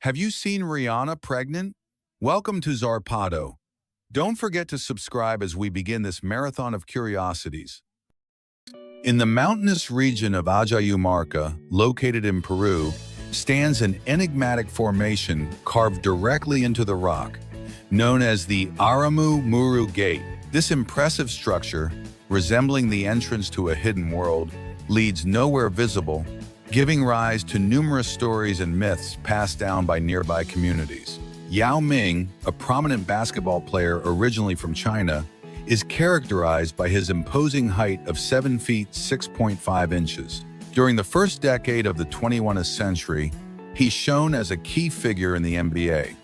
Have you seen Rihanna pregnant? Welcome to Zarpado. Don't forget to subscribe as we begin this marathon of curiosities. In the mountainous region of Ayayumarca, located in Peru, stands an enigmatic formation carved directly into the rock, known as the Aramu Muru Gate. This impressive structure, resembling the entrance to a hidden world, leads nowhere visible, giving rise to numerous stories and myths passed down by nearby communities. Yao Ming, a prominent basketball player originally from China, is characterized by his imposing height of 7 feet 6.5 inches. During the first decade of the 21st century, he's shown as a key figure in the NBA.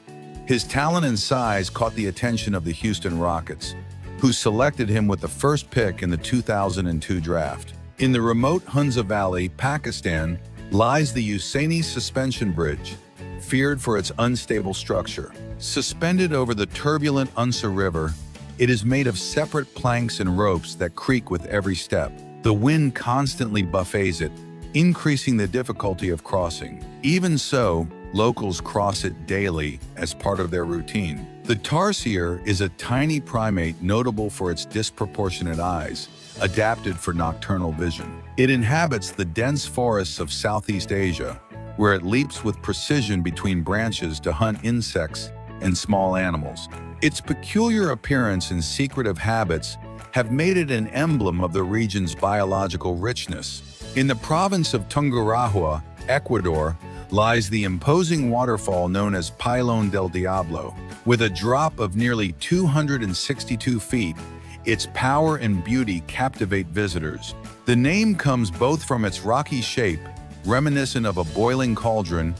His talent and size caught the attention of the Houston Rockets, who selected him with the first pick in the 2002 draft. In the remote Hunza Valley, Pakistan, lies the Usaini Suspension Bridge, feared for its unstable structure. Suspended over the turbulent Unsa River, it is made of separate planks and ropes that creak with every step. The wind constantly buffets it, increasing the difficulty of crossing. Even so, locals cross it daily as part of their routine. The tarsier is a tiny primate notable for its disproportionate eyes, adapted for nocturnal vision. It inhabits the dense forests of Southeast Asia, where it leaps with precision between branches to hunt insects and small animals. Its peculiar appearance and secretive habits have made it an emblem of the region's biological richness. In the province of Tungurahua, Ecuador, lies the imposing waterfall known as Pilón del Diablo. With a drop of nearly 262 feet, its power and beauty captivate visitors. The name comes both from its rocky shape, reminiscent of a boiling cauldron,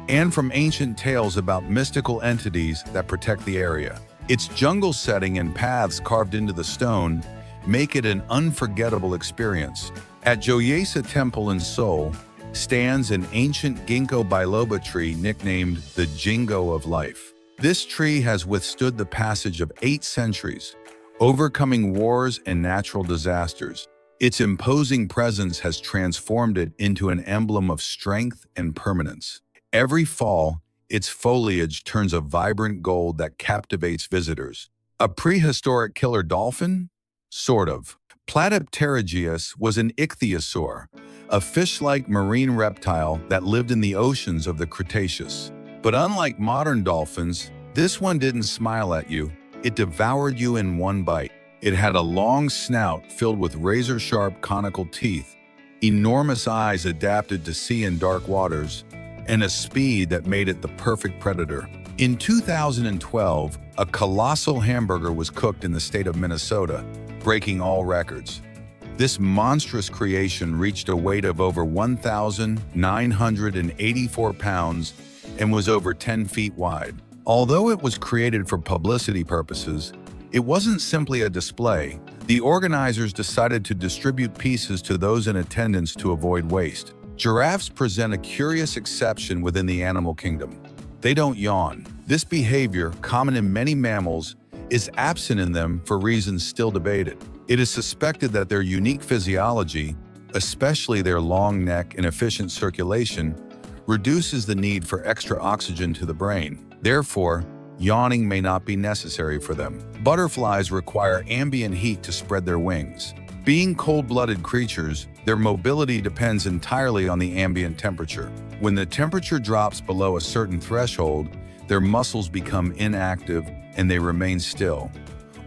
and from ancient tales about mystical entities that protect the area. Its jungle setting and paths carved into the stone make it an unforgettable experience. At Joyesa Temple in Seoul stands an ancient ginkgo biloba tree nicknamed the Jingo of Life. This tree has withstood the passage of 8 centuries, overcoming wars and natural disasters. Its imposing presence has transformed it into an emblem of strength and permanence. Every fall, its foliage turns a vibrant gold that captivates visitors. A prehistoric killer dolphin? Sort of. Platypterygius was an ichthyosaur, a fish-like marine reptile that lived in the oceans of the Cretaceous. But unlike modern dolphins, this one didn't smile at you. It devoured you in one bite. It had a long snout filled with razor-sharp conical teeth, enormous eyes adapted to sea and dark waters, and a speed that made it the perfect predator. In 2012, a colossal hamburger was cooked in the state of Minnesota, breaking all records. This monstrous creation reached a weight of over 1,984 pounds and was over 10 feet wide. Although it was created for publicity purposes, it wasn't simply a display. The organizers decided to distribute pieces to those in attendance to avoid waste. Giraffes present a curious exception within the animal kingdom. They don't yawn. This behavior, common in many mammals, is absent in them for reasons still debated. It is suspected that their unique physiology, especially their long neck and efficient circulation, reduces the need for extra oxygen to the brain. Therefore, yawning may not be necessary for them. Butterflies require ambient heat to spread their wings. Being cold-blooded creatures, their mobility depends entirely on the ambient temperature. When the temperature drops below a certain threshold, their muscles become inactive and they remain still.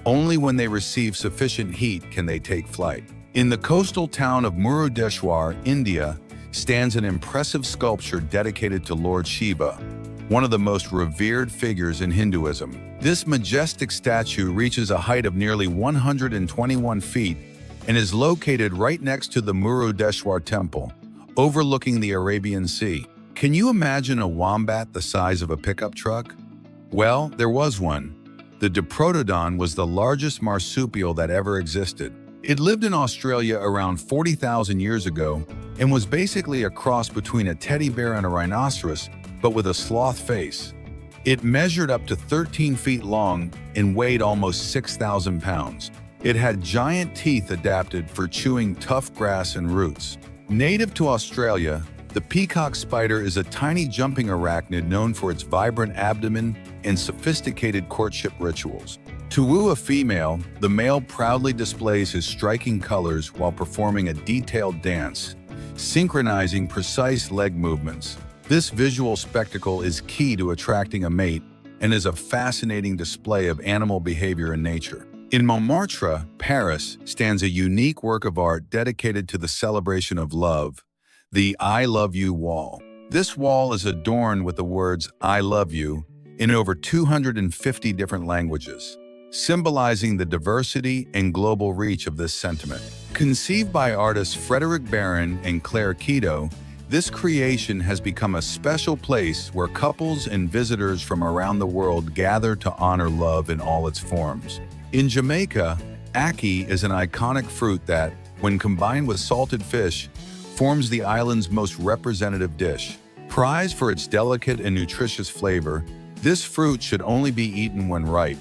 Only when they receive sufficient heat can they take flight. In the coastal town of Murudeshwar, India, stands an impressive sculpture dedicated to Lord Shiva, one of the most revered figures in Hinduism. This majestic statue reaches a height of nearly 121 feet and is located right next to the Murudeshwar temple, overlooking the Arabian Sea. Can you imagine a wombat the size of a pickup truck? Well, there was one. The Diprotodon was the largest marsupial that ever existed. It lived in Australia around 40,000 years ago and was basically a cross between a teddy bear and a rhinoceros, but with a sloth face. It measured up to 13 feet long and weighed almost 6,000 pounds. It had giant teeth adapted for chewing tough grass and roots. Native to Australia, The peacock spider is a tiny jumping arachnid known for its vibrant abdomen and sophisticated courtship rituals. To woo a female, the male proudly displays his striking colors while performing a detailed dance, synchronizing precise leg movements. This visual spectacle is key to attracting a mate and is a fascinating display of animal behavior in nature. In Montmartre, Paris, stands a unique work of art dedicated to the celebration of love, the I Love You wall. This wall is adorned with the words I love you in over 250 different languages, symbolizing the diversity and global reach of this sentiment. Conceived by artists Frederic Baron and Claire Quito, this creation has become a special place where couples and visitors from around the world gather to honor love in all its forms. In Jamaica, ackee is an iconic fruit that, when combined with salted fish, forms the island's most representative dish. Prized for its delicate and nutritious flavor, this fruit should only be eaten when ripe,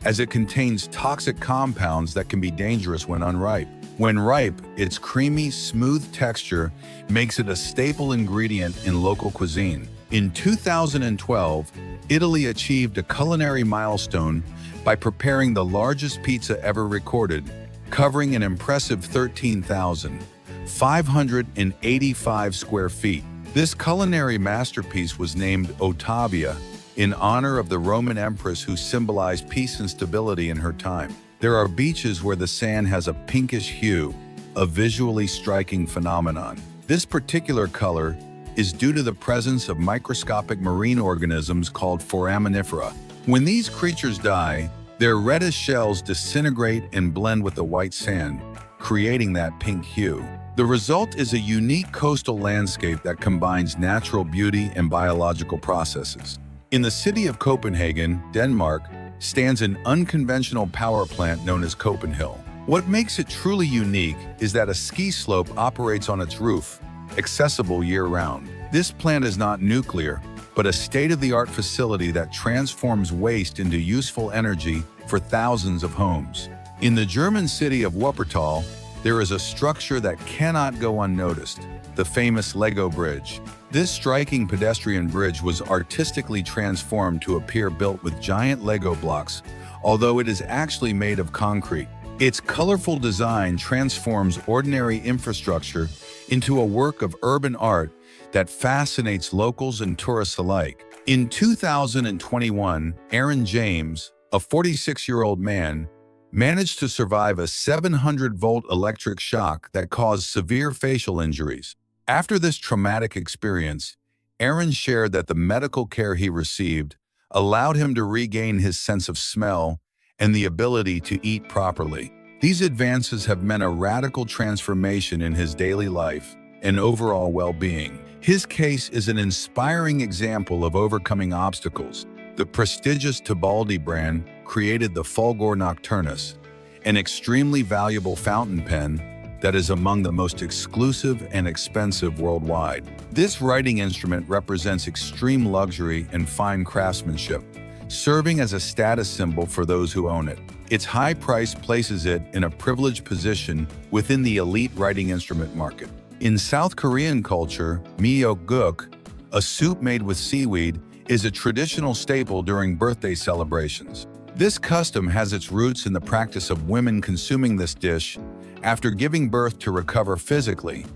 as it contains toxic compounds that can be dangerous when unripe. When ripe, its creamy, smooth texture makes it a staple ingredient in local cuisine. In 2012, Italy achieved a culinary milestone by preparing the largest pizza ever recorded, covering an impressive 13,585 square feet. This culinary masterpiece was named Ottavia in honor of the Roman empress who symbolized peace and stability in her time. There are beaches where the sand has a pinkish hue, a visually striking phenomenon. This particular color is due to the presence of microscopic marine organisms called foraminifera. When these creatures die, their reddish shells disintegrate and blend with the white sand, creating that pink hue. The result is a unique coastal landscape that combines natural beauty and biological processes. In the city of Copenhagen, Denmark, stands an unconventional power plant known as Copenhill. What makes it truly unique is that a ski slope operates on its roof, accessible year-round. This plant is not nuclear, but a state-of-the-art facility that transforms waste into useful energy for thousands of homes. In the German city of Wuppertal, there is a structure that cannot go unnoticed, the famous Lego Bridge. This striking pedestrian bridge was artistically transformed to appear built with giant Lego blocks, although it is actually made of concrete. Its colorful design transforms ordinary infrastructure into a work of urban art that fascinates locals and tourists alike. In 2021, Aaron James, a 46-year-old man, managed to survive a 700-volt electric shock that caused severe facial injuries. After this traumatic experience, Aaron shared that the medical care he received allowed him to regain his sense of smell and the ability to eat properly. These advances have meant a radical transformation in his daily life and overall well-being. His case is an inspiring example of overcoming obstacles. The prestigious Tibaldi brand created the Fulgor Nocturnus, an extremely valuable fountain pen that is among the most exclusive and expensive worldwide. This writing instrument represents extreme luxury and fine craftsmanship, serving as a status symbol for those who own it. Its high price places it in a privileged position within the elite writing instrument market. In South Korean culture, miyeokguk, a soup made with seaweed, is a traditional staple during birthday celebrations. This custom has its roots in the practice of women consuming this dish after giving birth to recover physically.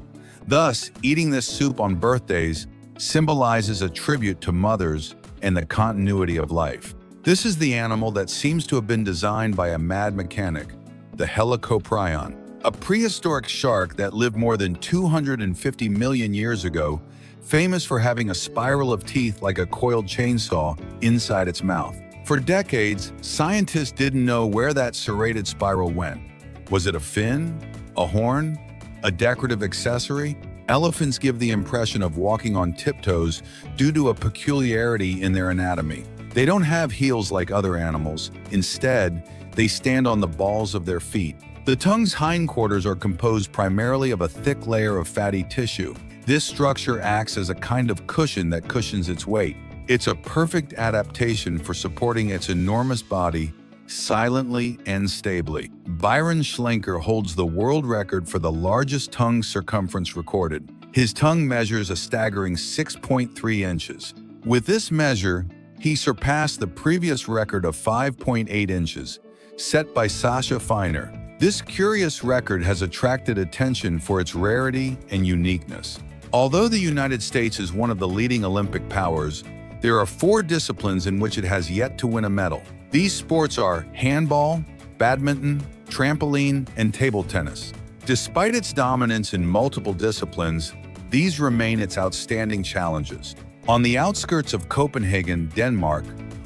Thus, eating this soup on birthdays symbolizes a tribute to mothers and the continuity of life. This is the animal that seems to have been designed by a mad mechanic, the helicoprion, a prehistoric shark that lived more than 250 million years ago, famous for having a spiral of teeth like a coiled chainsaw inside its mouth. For decades, scientists didn't know where that serrated spiral went. Was it a fin, a horn, a decorative accessory? Elephants give the impression of walking on tiptoes due to a peculiarity in their anatomy. They don't have heels like other animals. Instead, they stand on the balls of their feet. The tongue's hindquarters are composed primarily of a thick layer of fatty tissue. This structure acts as a kind of cushion that cushions its weight. It's a perfect adaptation for supporting its enormous body silently and stably. Byron Schlenker holds the world record for the largest tongue circumference recorded. His tongue measures a staggering 6.3 inches. With this measure, he surpassed the previous record of 5.8 inches, set by Sasha Feiner. This curious record has attracted attention for its rarity and uniqueness. Although the United States is one of the leading Olympic powers, there are 4 disciplines in which it has yet to win a medal. These sports are handball, badminton, trampoline, and table tennis. Despite its dominance in multiple disciplines, these remain its outstanding challenges. On the outskirts of Copenhagen, Denmark,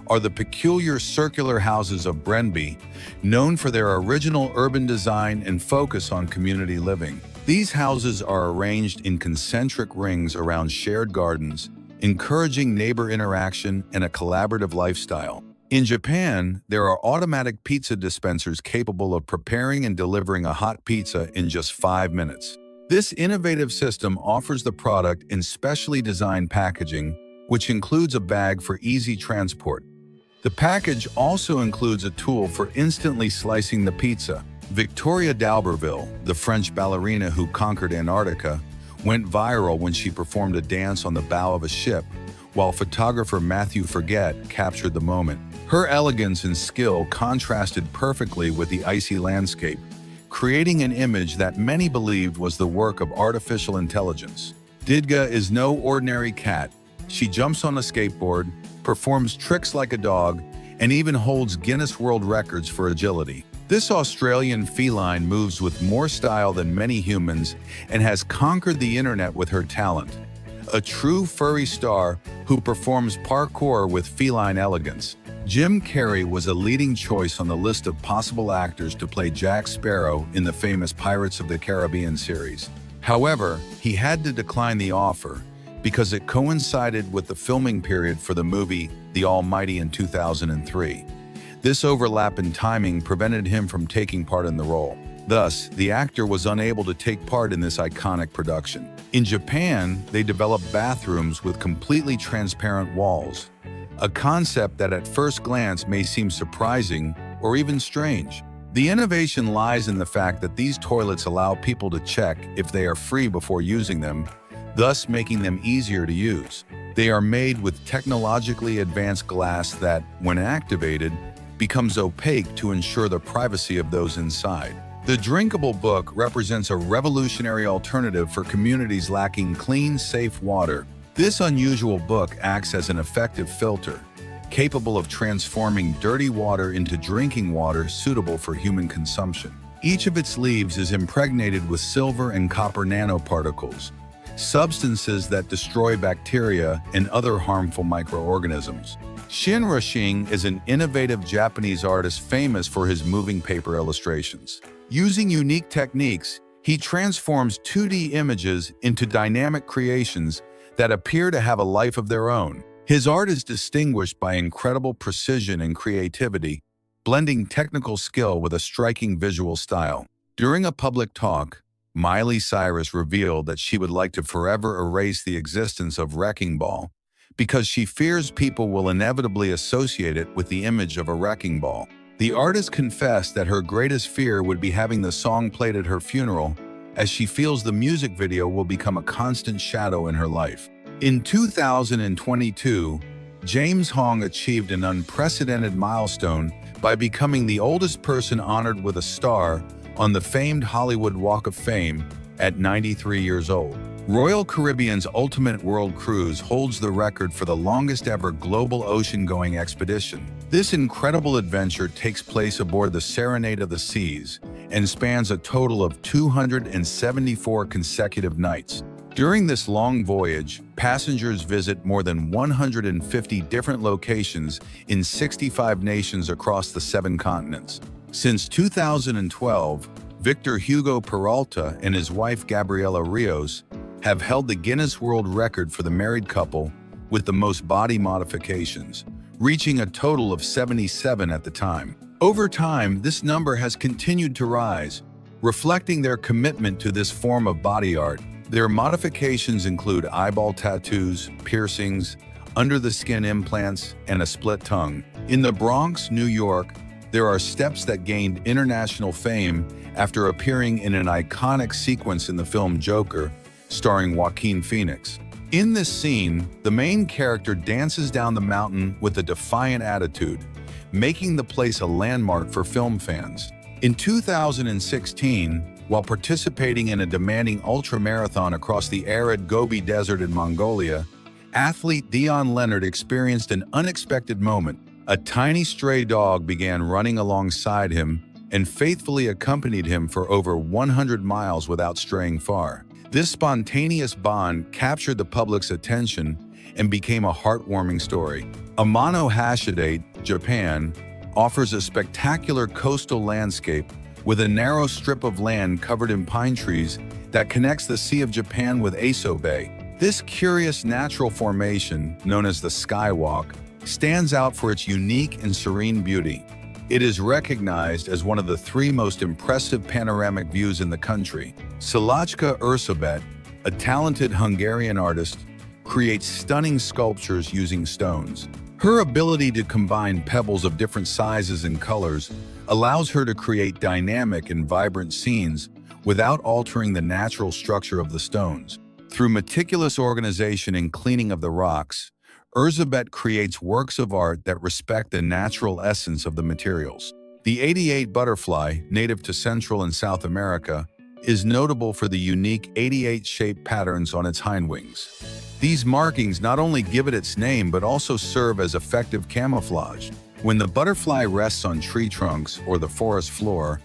are the peculiar circular houses of Brøndby, known for their original urban design and focus on community living. These houses are arranged in concentric rings around shared gardens, encouraging neighbor interaction and a collaborative lifestyle. In Japan, there are automatic pizza dispensers capable of preparing and delivering a hot pizza in just 5 minutes. This innovative system offers the product in specially designed packaging, which includes a bag for easy transport. The package also includes a tool for instantly slicing the pizza. Victoria d'Albertville, the French ballerina who conquered Antarctica, went viral when she performed a dance on the bow of a ship, while photographer Matthew Forget captured the moment. Her elegance and skill contrasted perfectly with the icy landscape, creating an image that many believed was the work of artificial intelligence. Didga is no ordinary cat. She jumps on a skateboard, performs tricks like a dog, and even holds Guinness World Records for agility. This Australian feline moves with more style than many humans and has conquered the internet with her talent. A true furry star who performs parkour with feline elegance. Jim Carrey was a leading choice on the list of possible actors to play Jack Sparrow in the famous Pirates of the Caribbean series. However, he had to decline the offer because it coincided with the filming period for the movie The Almighty in 2003. This overlap in timing prevented him from taking part in the role. Thus, the actor was unable to take part in this iconic production. In Japan, they developed bathrooms with completely transparent walls, a concept that at first glance may seem surprising or even strange. The innovation lies in the fact that these toilets allow people to check if they are free before using them, thus making them easier to use. They are made with technologically advanced glass that, when activated, becomes opaque to ensure the privacy of those inside. The drinkable book represents a revolutionary alternative for communities lacking clean, safe water. This unusual book acts as an effective filter, capable of transforming dirty water into drinking water suitable for human consumption. Each of its leaves is impregnated with silver and copper nanoparticles, substances that destroy bacteria and other harmful microorganisms. Shinra Shing is an innovative Japanese artist famous for his moving paper illustrations. Using unique techniques, he transforms 2D images into dynamic creations that appear to have a life of their own. His art is distinguished by incredible precision and creativity, blending technical skill with a striking visual style. During a public talk, Miley Cyrus revealed that she would like to forever erase the existence of Wrecking Ball because she fears people will inevitably associate it with the image of a wrecking ball. The artist confessed that her greatest fear would be having the song played at her funeral, as she feels the music video will become a constant shadow in her life. In 2022, James Hong achieved an unprecedented milestone by becoming the oldest person honored with a star on the famed Hollywood Walk of Fame at 93 years old. Royal Caribbean's Ultimate World Cruise holds the record for the longest ever global ocean-going expedition. This incredible adventure takes place aboard the Serenade of the Seas and spans a total of 274 consecutive nights. During this long voyage, passengers visit more than 150 different locations in 65 nations across the 7 continents. Since 2012, Victor Hugo Peralta and his wife Gabriela Rios have held the Guinness World Record for the married couple with the most body modifications, reaching a total of 77 at the time. Over time, this number has continued to rise, reflecting their commitment to this form of body art. Their modifications include eyeball tattoos, piercings, under-the-skin implants, and a split tongue. In the Bronx, New York, there are steps that gained international fame after appearing in an iconic sequence in the film Joker, starring Joaquin Phoenix. In this scene, the main character dances down the mountain with a defiant attitude, making the place a landmark for film fans. In 2016, while participating in a demanding ultramarathon across the arid Gobi Desert in Mongolia, athlete Dion Leonard experienced an unexpected moment. A tiny stray dog began running alongside him and faithfully accompanied him for over 100 miles without straying far. This spontaneous bond captured the public's attention and became a heartwarming story. Amano Hashidate, Japan, offers a spectacular coastal landscape with a narrow strip of land covered in pine trees that connects the Sea of Japan with Aso Bay. This curious natural formation, known as the Skywalk, stands out for its unique and serene beauty. It is recognized as one of the 3 most impressive panoramic views in the country. Szilajka Erzsébet, a talented Hungarian artist, creates stunning sculptures using stones. Her ability to combine pebbles of different sizes and colors allows her to create dynamic and vibrant scenes without altering the natural structure of the stones. Through meticulous organization and cleaning of the rocks, Erzsébet creates works of art that respect the natural essence of the materials. The 88 butterfly, native to Central and South America, is notable for the unique 88-shaped patterns on its hindwings. These markings not only give it its name but also serve as effective camouflage. When the butterfly rests on tree trunks or the forest floor,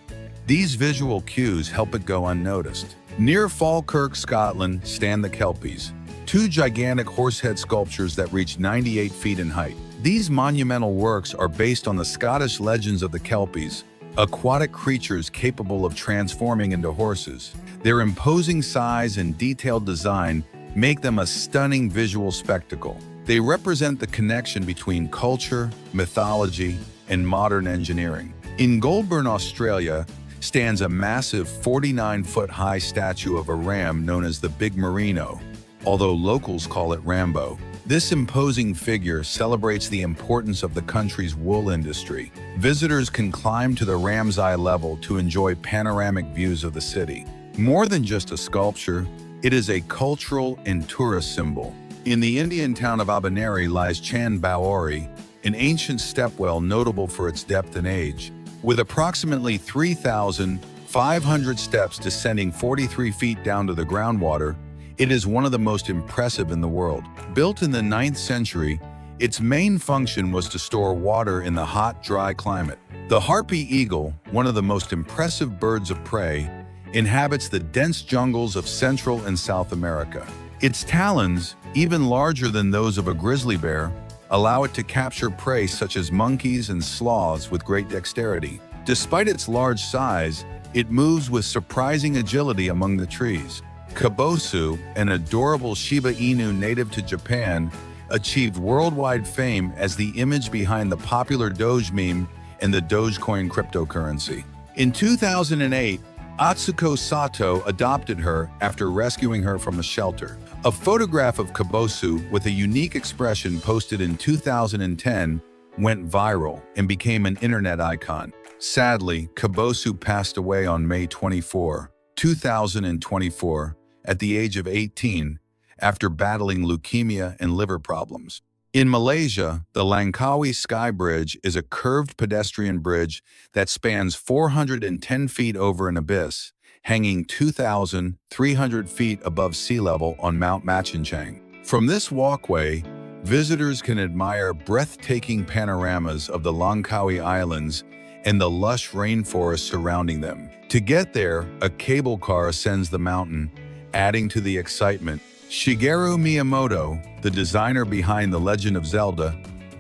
these visual cues help it go unnoticed. Near Falkirk, Scotland, stand the Kelpies, 2 gigantic horsehead sculptures that reach 98 feet in height. These monumental works are based on the Scottish legends of the Kelpies, aquatic creatures capable of transforming into horses. Their imposing size and detailed design make them a stunning visual spectacle. They represent the connection between culture, mythology, and modern engineering. In Goulburn, Australia, stands a massive 49-foot-high statue of a ram known as the Big Merino, although locals call it Rambo. This imposing figure celebrates the importance of the country's wool industry. Visitors can climb to the ram's eye level to enjoy panoramic views of the city. More than just a sculpture, it is a cultural and tourist symbol. In the Indian town of Abaneri lies Chand Baori, an ancient stepwell notable for its depth and age. With approximately 3,500 steps descending 43 feet down to the groundwater, it is one of the most impressive in the world. Built in the 9th century, its main function was to store water in the hot, dry climate. The harpy eagle, one of the most impressive birds of prey, inhabits the dense jungles of Central and South America. Its talons, even larger than those of a grizzly bear, allow it to capture prey such as monkeys and sloths with great dexterity. Despite its large size, it moves with surprising agility among the trees. Kabosu, an adorable Shiba Inu native to Japan, achieved worldwide fame as the image behind the popular Doge meme and the Dogecoin cryptocurrency. In 2008, Atsuko Sato adopted her after rescuing her from a shelter. A photograph of Kabosu with a unique expression posted in 2010 went viral and became an internet icon. Sadly, Kabosu passed away on May 24, 2024, at the age of 18, after battling leukemia and liver problems. In Malaysia, the Langkawi Sky Bridge is a curved pedestrian bridge that spans 410 feet over an abyss, hanging 2,300 feet above sea level on Mount Machinchang. From this walkway, visitors can admire breathtaking panoramas of the Langkawi Islands and the lush rainforest surrounding them. To get there, a cable car ascends the mountain, adding to the excitement. Shigeru Miyamoto, the designer behind The Legend of Zelda,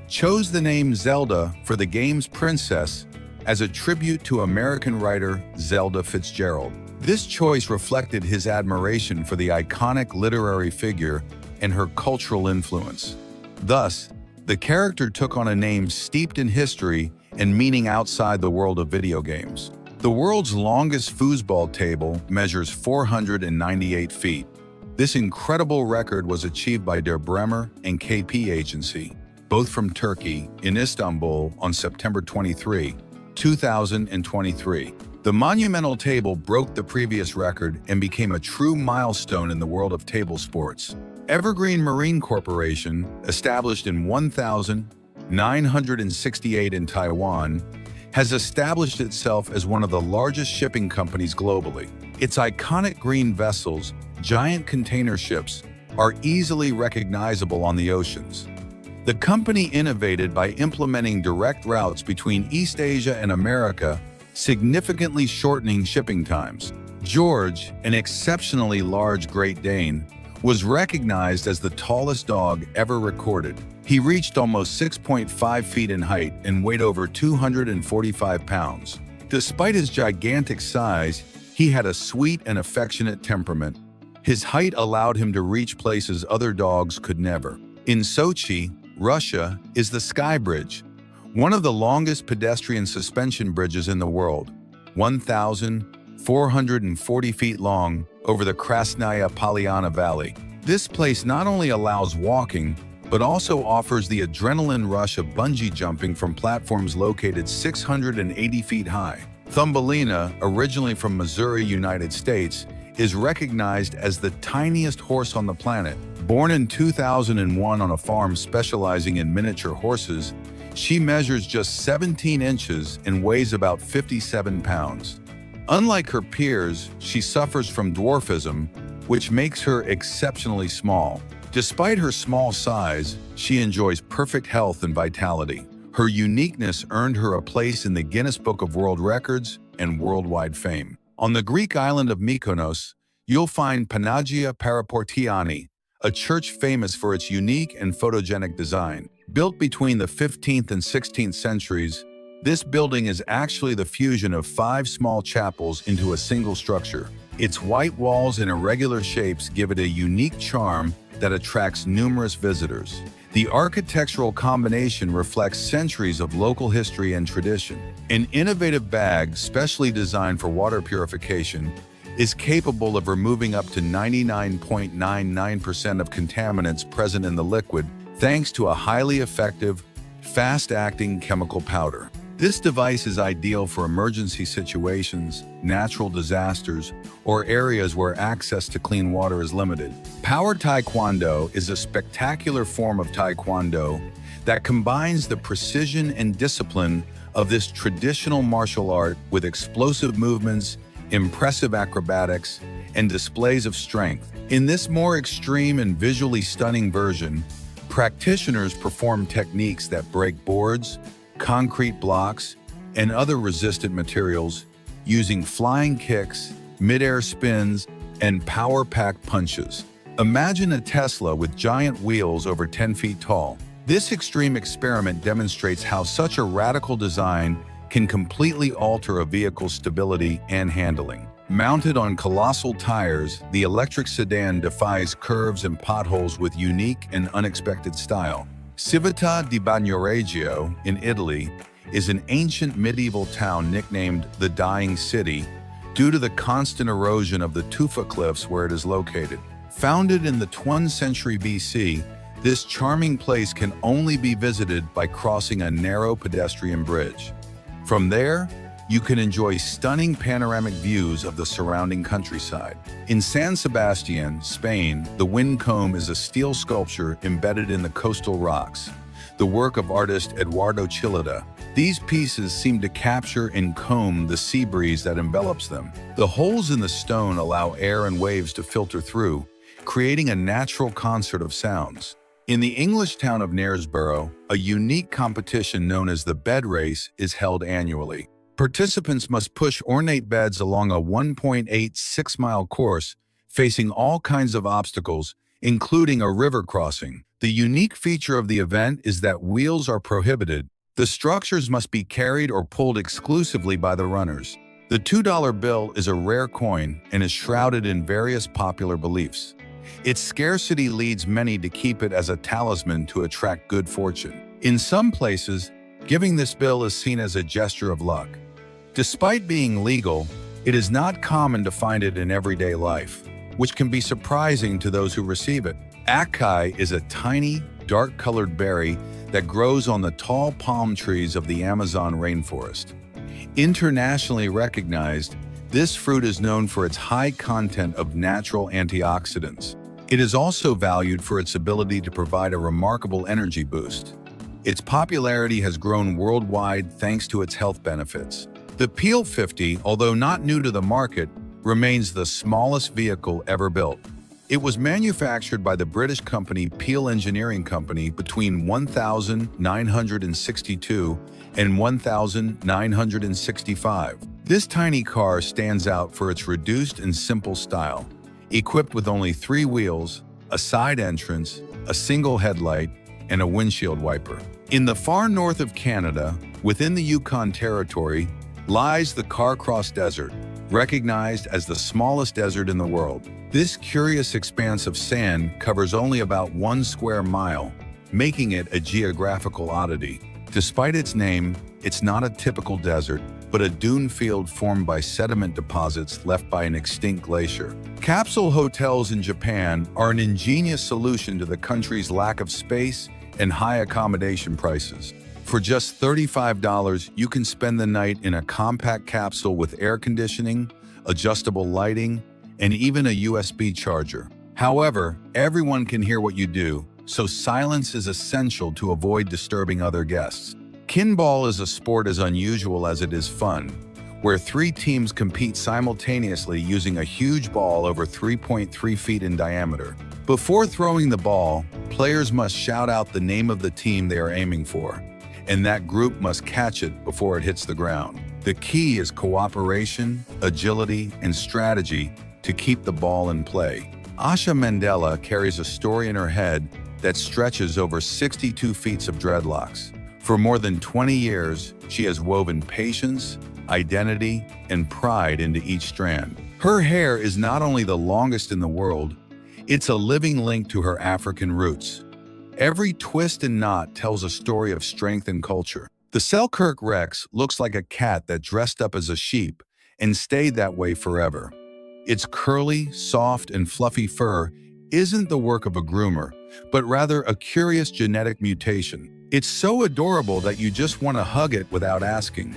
chose the name Zelda for the game's princess as a tribute to American writer Zelda Fitzgerald. This choice reflected his admiration for the iconic literary figure and her cultural influence. Thus, the character took on a name steeped in history and meaning outside the world of video games. The world's longest foosball table measures 498 feet. This incredible record was achieved by Der Bremer and KP Agency, both from Turkey, in Istanbul on September 23, 2023. The monumental table broke the previous record and became a true milestone in the world of table sports. Evergreen Marine Corporation, established in 1968 in Taiwan, has established itself as one of the largest shipping companies globally. Its iconic green vessels, giant container ships, are easily recognizable on the oceans. The company innovated by implementing direct routes between East Asia and America, significantly shortening shipping times. George, an exceptionally large Great Dane, was recognized as the tallest dog ever recorded. He reached almost 6.5 feet in height and weighed over 245 pounds. Despite his gigantic size, he had a sweet and affectionate temperament. His height allowed him to reach places other dogs could never. In Sochi, Russia, is the Sky Bridge, one of the longest pedestrian suspension bridges in the world, 1,440 feet long over the Krasnaya Polyana Valley. This place not only allows walking, but also offers the adrenaline rush of bungee jumping from platforms located 680 feet high. Thumbelina, originally from Missouri, United States, is recognized as the tiniest horse on the planet. Born in 2001 on a farm specializing in miniature horses, she measures just 17 inches and weighs about 57 pounds. Unlike her peers, she suffers from dwarfism, which makes her exceptionally small. Despite her small size, she enjoys perfect health and vitality. Her uniqueness earned her a place in the Guinness Book of World Records and worldwide fame. On the Greek island of Mykonos, you'll find Panagia Paraportiani, a church famous for its unique and photogenic design. Built between the 15th and 16th centuries, this building is actually the fusion of 5 small chapels into a single structure. Its white walls and irregular shapes give it a unique charm that attracts numerous visitors. The architectural combination reflects centuries of local history and tradition. An innovative bag specially designed for water purification is capable of removing up to 99.99% of contaminants present in the liquid thanks to a highly effective, fast-acting chemical powder. This device is ideal for emergency situations, natural disasters, or areas where access to clean water is limited. Power Taekwondo is a spectacular form of Taekwondo that combines the precision and discipline of this traditional martial art with explosive movements, impressive acrobatics, and displays of strength. In this more extreme and visually stunning version, practitioners perform techniques that break boards, concrete blocks, and other resistant materials using flying kicks, mid-air spins, and power-packed punches. Imagine a Tesla with giant wheels over 10 feet tall. This extreme experiment demonstrates how such a radical design can completely alter a vehicle's stability and handling. Mounted on colossal tires, the electric sedan defies curves and potholes with unique and unexpected style. Civita di Bagnoregio in Italy is an ancient medieval town nicknamed the Dying City due to the constant erosion of the tufa cliffs where it is located. Founded in the 12th century BC, this charming place can only be visited by crossing a narrow pedestrian bridge. From there, you can enjoy stunning panoramic views of the surrounding countryside. In San Sebastian, Spain, the wind comb is a steel sculpture embedded in the coastal rocks, the work of artist Eduardo Chillida. These pieces seem to capture and comb the sea breeze that envelops them. The holes in the stone allow air and waves to filter through, creating a natural concert of sounds. In the English town of Knaresborough, a unique competition known as the Bed Race is held annually. Participants must push ornate beds along a 1.86-mile course, facing all kinds of obstacles, including a river crossing. The unique feature of the event is that wheels are prohibited. The structures must be carried or pulled exclusively by the runners. The $2 bill is a rare coin and is shrouded in various popular beliefs. Its scarcity leads many to keep it as a talisman to attract good fortune. In some places, giving this bill is seen as a gesture of luck. Despite being legal, it is not common to find it in everyday life, which can be surprising to those who receive it. Acai is a tiny, dark-colored berry that grows on the tall palm trees of the Amazon rainforest. Internationally recognized, this fruit is known for its high content of natural antioxidants. It is also valued for its ability to provide a remarkable energy boost. Its popularity has grown worldwide thanks to its health benefits. The Peel 50, although not new to the market, remains the smallest vehicle ever built. It was manufactured by the British company Peel Engineering Company between 1962 and 1965. This tiny car stands out for its reduced and simple style, equipped with only 3 wheels, a side entrance, a single headlight, and a windshield wiper. In the far north of Canada, within the Yukon Territory, lies the Carcross Desert, recognized as the smallest desert in the world. This curious expanse of sand covers only about 1 square mile, making it a geographical oddity. Despite its name, it's not a typical desert, but a dune field formed by sediment deposits left by an extinct glacier. Capsule hotels in Japan are an ingenious solution to the country's lack of space and high accommodation prices. For just $35, you can spend the night in a compact capsule with air conditioning, adjustable lighting, and even a USB charger. However, everyone can hear what you do, so silence is essential to avoid disturbing other guests. Kinball is a sport as unusual as it is fun, where 3 teams compete simultaneously using a huge ball over 3.3 feet in diameter. Before throwing the ball, players must shout out the name of the team they are aiming for, and that group must catch it before it hits the ground. The key is cooperation, agility, and strategy to keep the ball in play. Asha Mandela carries a story in her head that stretches over 62 feet of dreadlocks. For more than 20 years, she has woven patience, identity, and pride into each strand. Her hair is not only the longest in the world, it's a living link to her African roots. Every twist and knot tells a story of strength and culture. The Selkirk Rex looks like a cat that dressed up as a sheep and stayed that way forever. Its curly, soft, and fluffy fur isn't the work of a groomer, but rather a curious genetic mutation. It's so adorable that you just want to hug it without asking.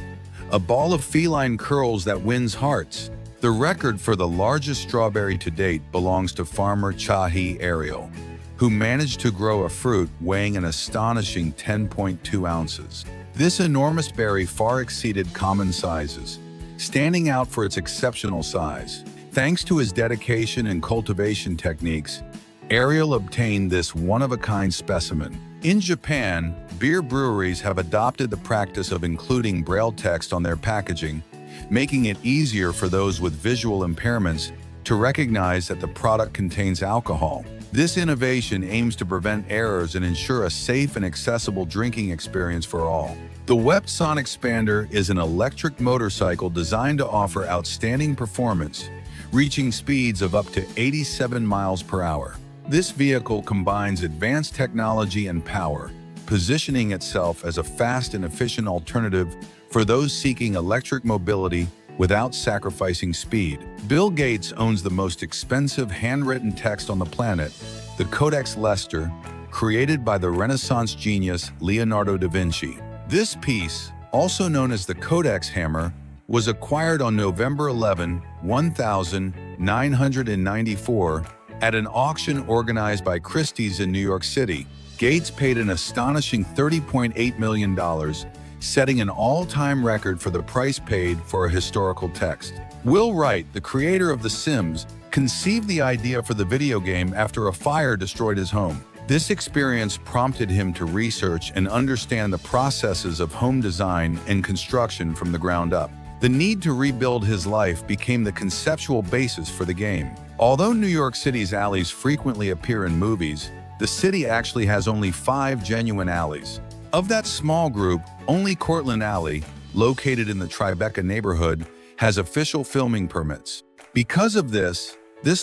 A ball of feline curls that wins hearts. The record for the largest strawberry to date belongs to farmer Chahi Ariel, who managed to grow a fruit weighing an astonishing 10.2 ounces. This enormous berry far exceeded common sizes, standing out for its exceptional size. Thanks to his dedication and cultivation techniques, Ariel obtained this one-of-a-kind specimen. In Japan, beer breweries have adopted the practice of including Braille text on their packaging, making it easier for those with visual impairments to recognize that the product contains alcohol. This innovation aims to prevent errors and ensure a safe and accessible drinking experience for all. The Wep Sonic Expander is an electric motorcycle designed to offer outstanding performance, reaching speeds of up to 87 miles per hour. This vehicle combines advanced technology and power, positioning itself as a fast and efficient alternative for those seeking electric mobility without sacrificing speed. Bill Gates owns the most expensive handwritten text on the planet, the Codex Leicester, created by the Renaissance genius Leonardo da Vinci. This piece, also known as the Codex Hammer, was acquired on November 11, 1994, at an auction organized by Christie's in New York City. Gates paid an astonishing $30.8 million, setting an all-time record for the price paid for a historical text. Will Wright, the creator of The Sims, conceived the idea for the video game after a fire destroyed his home. This experience prompted him to research and understand the processes of home design and construction from the ground up. The need to rebuild his life became the conceptual basis for the game. Although New York City's alleys frequently appear in movies, the city actually has only 5 genuine alleys. Of that small group, only Cortlandt Alley, located in the Tribeca neighborhood, has official filming permits. Because of this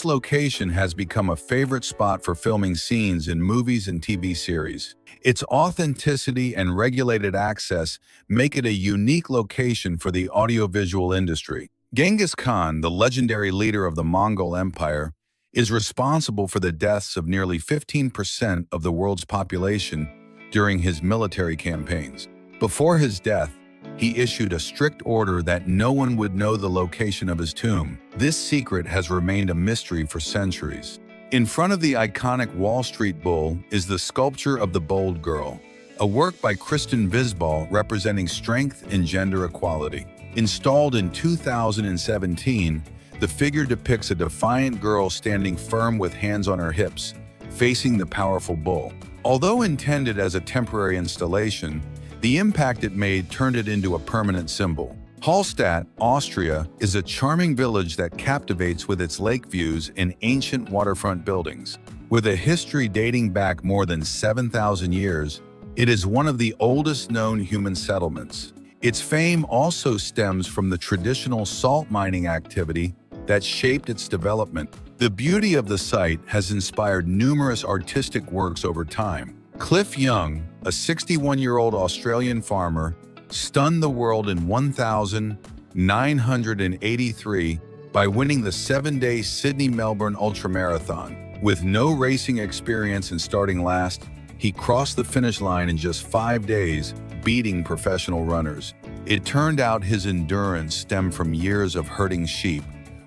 location has become a favorite spot for filming scenes in movies and TV series. Its authenticity and regulated access make it a unique location for the audiovisual industry. Genghis Khan, the legendary leader of the Mongol Empire, is responsible for the deaths of nearly 15% of the world's population during his military campaigns. Before his death, he issued a strict order that no one would know the location of his tomb. This secret has remained a mystery for centuries. In front of the iconic Wall Street Bull is the sculpture of the Bold Girl, a work by Kristen Visbal representing strength and gender equality. Installed in 2017, the figure depicts a defiant girl standing firm with hands on her hips, facing the powerful bull. Although intended as a temporary installation, the impact it made turned it into a permanent symbol. Hallstatt, Austria, is a charming village that captivates with its lake views and ancient waterfront buildings. With a history dating back more than 7,000 years, it is one of the oldest known human settlements. Its fame also stems from the traditional salt mining activity that shaped its development. The beauty of the site has inspired numerous artistic works over time. Cliff Young, a 61-year-old Australian farmer, stunned the world in 1983 by winning the 7-day Sydney-Melbourne Ultramarathon. With no racing experience and starting last, he crossed the finish line in just 5 days, beating professional runners. It turned out his endurance stemmed from years of herding sheep,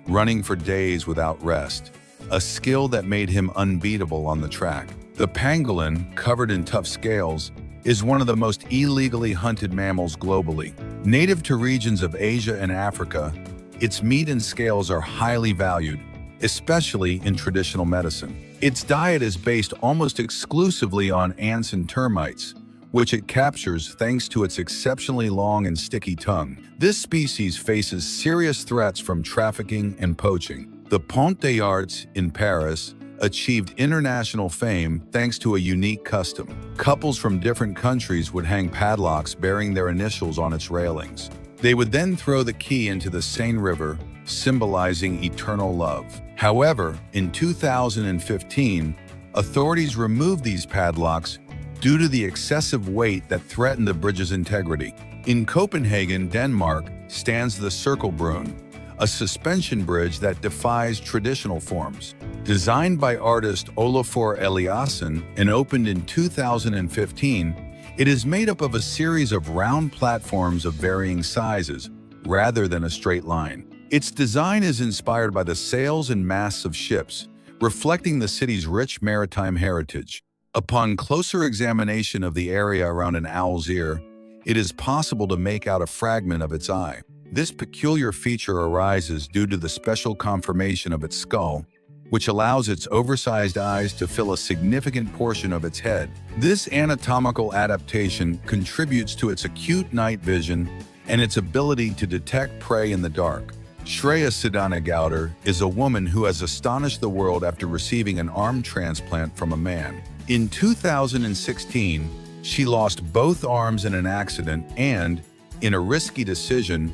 running for days without rest, a skill that made him unbeatable on the track. The pangolin, covered in tough scales, is one of the most illegally hunted mammals globally. Native to regions of Asia and Africa, its meat and scales are highly valued, especially in traditional medicine. Its diet is based almost exclusively on ants and termites, which it captures thanks to its exceptionally long and sticky tongue. This species faces serious threats from trafficking and poaching. The Pont des Arts in Paris achieved international fame thanks to a unique custom. Couples from different countries would hang padlocks bearing their initials on its railings. They would then throw the key into the Seine River, symbolizing eternal love. However, in 2015, authorities removed these padlocks due to the excessive weight that threatened the bridge's integrity. In Copenhagen, Denmark, stands the Cirkelbrun, a suspension bridge that defies traditional forms. Designed by artist Olafur Eliasson and opened in 2015, it is made up of a series of round platforms of varying sizes, rather than a straight line. Its design is inspired by the sails and masts of ships, reflecting the city's rich maritime heritage. Upon closer examination of the area around an owl's ear, it is possible to make out a fragment of its eye. This peculiar feature arises due to the special conformation of its skull, which allows its oversized eyes to fill a significant portion of its head. This anatomical adaptation contributes to its acute night vision and its ability to detect prey in the dark. Shreya Siddhanagowder is a woman who has astonished the world after receiving an arm transplant from a man. In 2016, she lost both arms in an accident and, in a risky decision,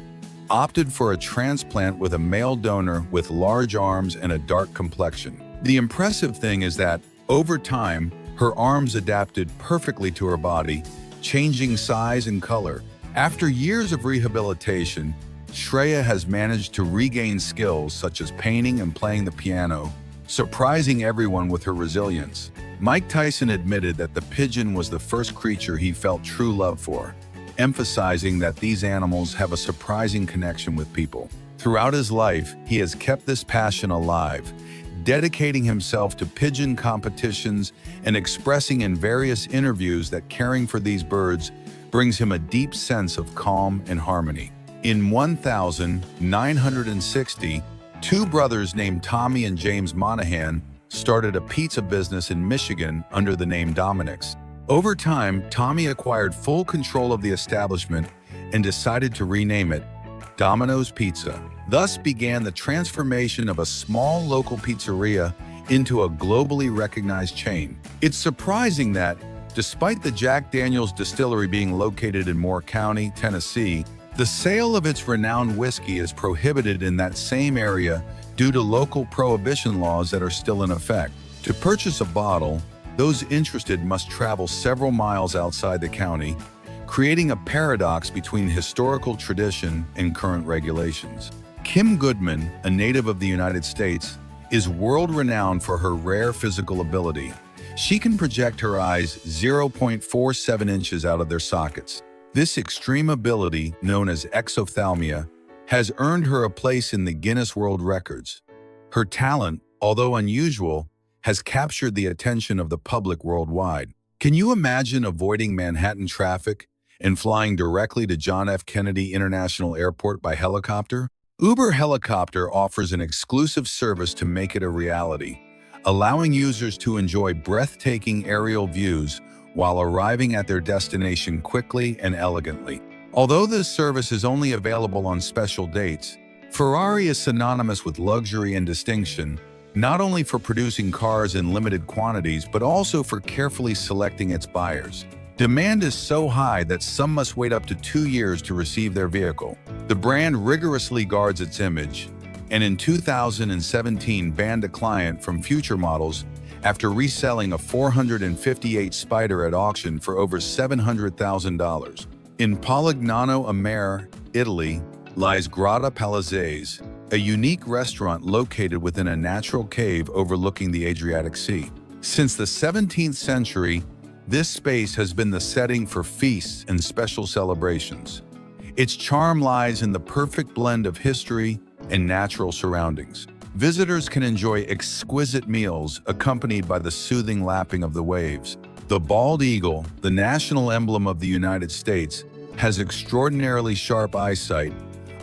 opted for a transplant with a male donor with large arms and a dark complexion. The impressive thing is that, over time, her arms adapted perfectly to her body, changing size and color. After years of rehabilitation, Shreya has managed to regain skills such as painting and playing the piano, surprising everyone with her resilience. Mike Tyson admitted that the pigeon was the first creature he felt true love for, emphasizing that these animals have a surprising connection with people. Throughout his life, he has kept this passion alive, dedicating himself to pigeon competitions and expressing in various interviews that caring for these birds brings him a deep sense of calm and harmony. In 1960, two brothers named Tommy and James Monahan started a pizza business in Michigan under the name Dominick's. Over time, Tommy acquired full control of the establishment and decided to rename it Domino's Pizza. Thus began the transformation of a small local pizzeria into a globally recognized chain. It's surprising that, despite the Jack Daniel's distillery being located in Moore County, Tennessee, the sale of its renowned whiskey is prohibited in that same area due to local prohibition laws that are still in effect. To purchase a bottle, those interested must travel several miles outside the county, creating a paradox between historical tradition and current regulations. Kim Goodman, a native of the United States, is world-renowned for her rare physical ability. She can project her eyes 0.47 inches out of their sockets. This extreme ability, known as exophthalmia, has earned her a place in the Guinness World Records. Her talent, although unusual, has captured the attention of the public worldwide. Can you imagine avoiding Manhattan traffic and flying directly to John F. Kennedy International Airport by helicopter? Uber Helicopter offers an exclusive service to make it a reality, allowing users to enjoy breathtaking aerial views while arriving at their destination quickly and elegantly. Although this service is only available on special dates, Ferrari is synonymous with luxury and distinction, not only for producing cars in limited quantities, but also for carefully selecting its buyers. Demand is so high that some must wait up to 2 years to receive their vehicle. The brand rigorously guards its image, and in 2017 banned a client from future models after reselling a 458 Spider at auction for over $700,000. In Polignano a Mare, Italy, lies Grotta Palazzese, a unique restaurant located within a natural cave overlooking the Adriatic Sea. Since the 17th century, this space has been the setting for feasts and special celebrations. Its charm lies in the perfect blend of history and natural surroundings. Visitors can enjoy exquisite meals accompanied by the soothing lapping of the waves. The bald eagle, the national emblem of the United States, has extraordinarily sharp eyesight,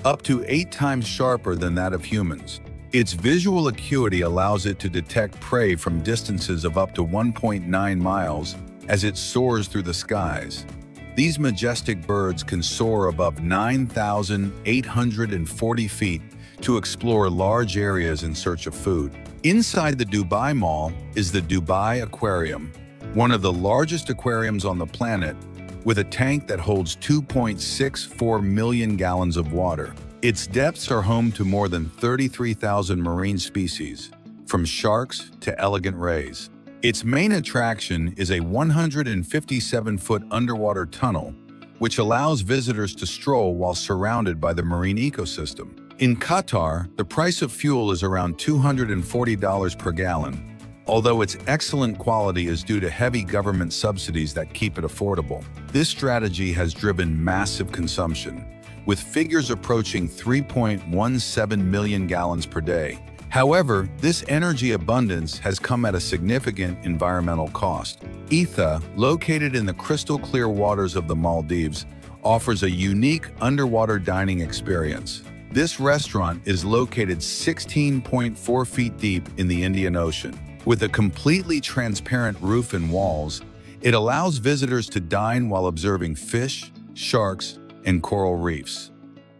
up to 8 times sharper than that of humans. Its visual acuity allows it to detect prey from distances of up to 1.9 miles as it soars through the skies. These majestic birds can soar above 9,840 feet to explore large areas in search of food. Inside the Dubai Mall is the Dubai Aquarium, one of the largest aquariums on the planet, with a tank that holds 2.64 million gallons of water. Its depths are home to more than 33,000 marine species, from sharks to elegant rays. Its main attraction is a 157-foot underwater tunnel, which allows visitors to stroll while surrounded by the marine ecosystem. In Qatar, the price of fuel is around $240 per gallon, although its excellent quality is due to heavy government subsidies that keep it affordable. This strategy has driven massive consumption, with figures approaching 3.17 million gallons per day. However, this energy abundance has come at a significant environmental cost. Etha, located in the crystal-clear waters of the Maldives, offers a unique underwater dining experience. This restaurant is located 16.4 feet deep in the Indian Ocean. With a completely transparent roof and walls, it allows visitors to dine while observing fish, sharks, and coral reefs.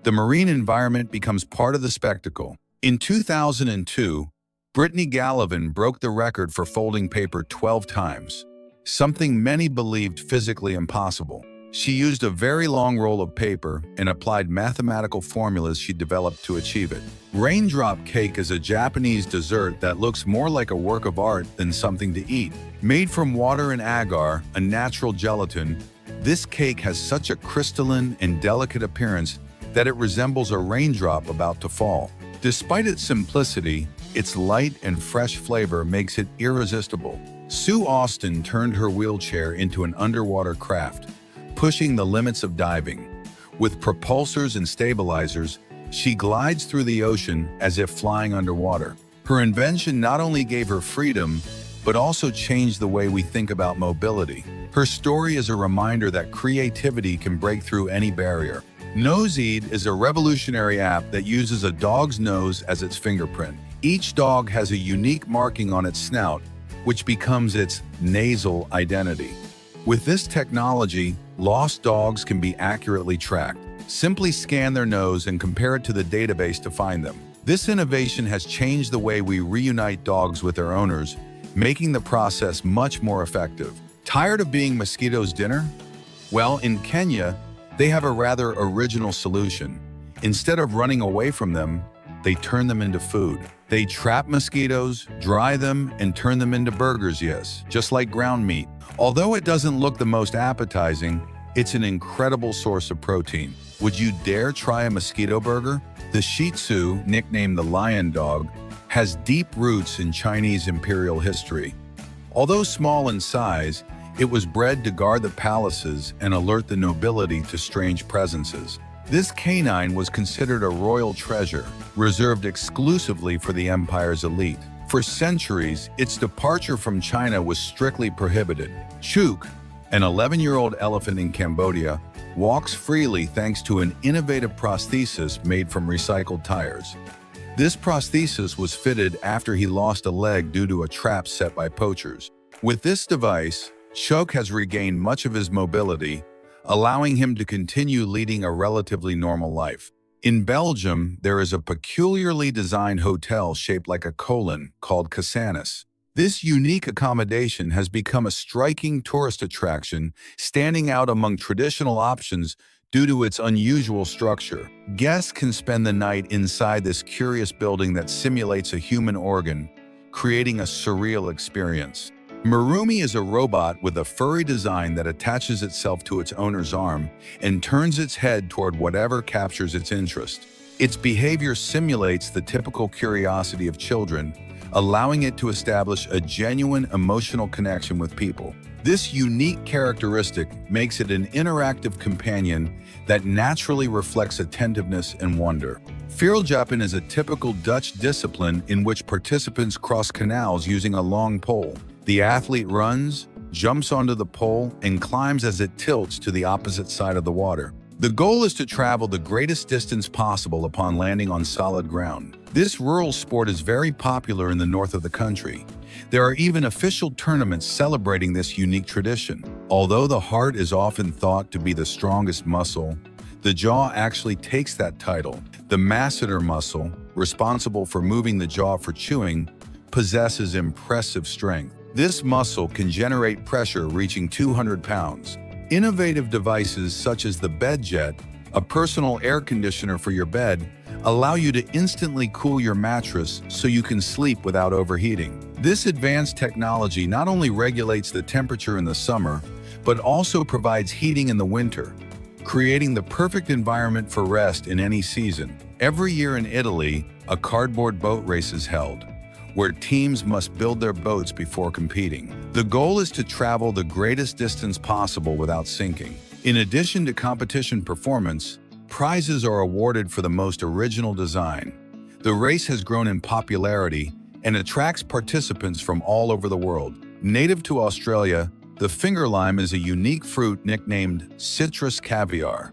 The marine environment becomes part of the spectacle. In 2002, Brittany Gallivan broke the record for folding paper 12 times, something many believed physically impossible. She used a very long roll of paper and applied mathematical formulas she developed to achieve it. Raindrop cake is a Japanese dessert that looks more like a work of art than something to eat. Made from water and agar, a natural gelatin, this cake has such a crystalline and delicate appearance that it resembles a raindrop about to fall. Despite its simplicity, its light and fresh flavor makes it irresistible. Sue Austin turned her wheelchair into an underwater craft, pushing the limits of diving. With propulsors and stabilizers, she glides through the ocean as if flying underwater. Her invention not only gave her freedom, but also changed the way we think about mobility. Her story is a reminder that creativity can break through any barrier. Noseed is a revolutionary app that uses a dog's nose as its fingerprint. Each dog has a unique marking on its snout, which becomes its nasal identity. With this technology, lost dogs can be accurately tracked. Simply scan their nose and compare it to the database to find them. This innovation has changed the way we reunite dogs with their owners, making the process much more effective. Tired of being mosquitoes' dinner? Well, in Kenya, they have a rather original solution. Instead of running away from them, they turn them into food. They trap mosquitoes, dry them, and turn them into burgers, yes, just like ground meat. Although it doesn't look the most appetizing, it's an incredible source of protein. Would you dare try a mosquito burger? The Shih Tzu, nicknamed the lion dog, has deep roots in Chinese imperial history. Although small in size, It was bred to guard the palaces and alert the nobility to strange presences. This canine was considered a royal treasure, reserved exclusively for the empire's elite. For centuries, its departure from China was strictly prohibited. Chuk, an 11-year-old elephant in Cambodia, walks freely thanks to an innovative prosthesis made from recycled tires. This prosthesis was fitted after he lost a leg due to a trap set by poachers. With this device, Chuk has regained much of his mobility, allowing him to continue leading a relatively normal life. In Belgium, there is a peculiarly designed hotel shaped like a colon called Cassanis. This unique accommodation has become a striking tourist attraction, standing out among traditional options due to its unusual structure. Guests can spend the night inside this curious building that simulates a human organ, creating a surreal experience. Marumi is a robot with a furry design that attaches itself to its owner's arm and turns its head toward whatever captures its interest. Its behavior simulates the typical curiosity of children, allowing it to establish a genuine emotional connection with people. This unique characteristic makes it an interactive companion that naturally reflects attentiveness and wonder. Vierjappen is a typical Dutch discipline in which participants cross canals using a long pole. The athlete runs, jumps onto the pole, and climbs as it tilts to the opposite side of the water. The goal is to travel the greatest distance possible upon landing on solid ground. This rural sport is very popular in the north of the country. There are even official tournaments celebrating this unique tradition. Although the heart is often thought to be the strongest muscle, the jaw actually takes that title. The masseter muscle, responsible for moving the jaw for chewing, possesses impressive strength. This muscle can generate pressure reaching 200 pounds. Innovative devices such as the BedJet, a personal air conditioner for your bed, allow you to instantly cool your mattress so you can sleep without overheating. This advanced technology not only regulates the temperature in the summer, but also provides heating in the winter, creating the perfect environment for rest in any season. Every year in Italy, a cardboard boat race is held, where teams must build their boats before competing. The goal is to travel the greatest distance possible without sinking. In addition to competition performance, prizes are awarded for the most original design. The race has grown in popularity and attracts participants from all over the world. Native to Australia, the finger lime is a unique fruit nicknamed citrus caviar.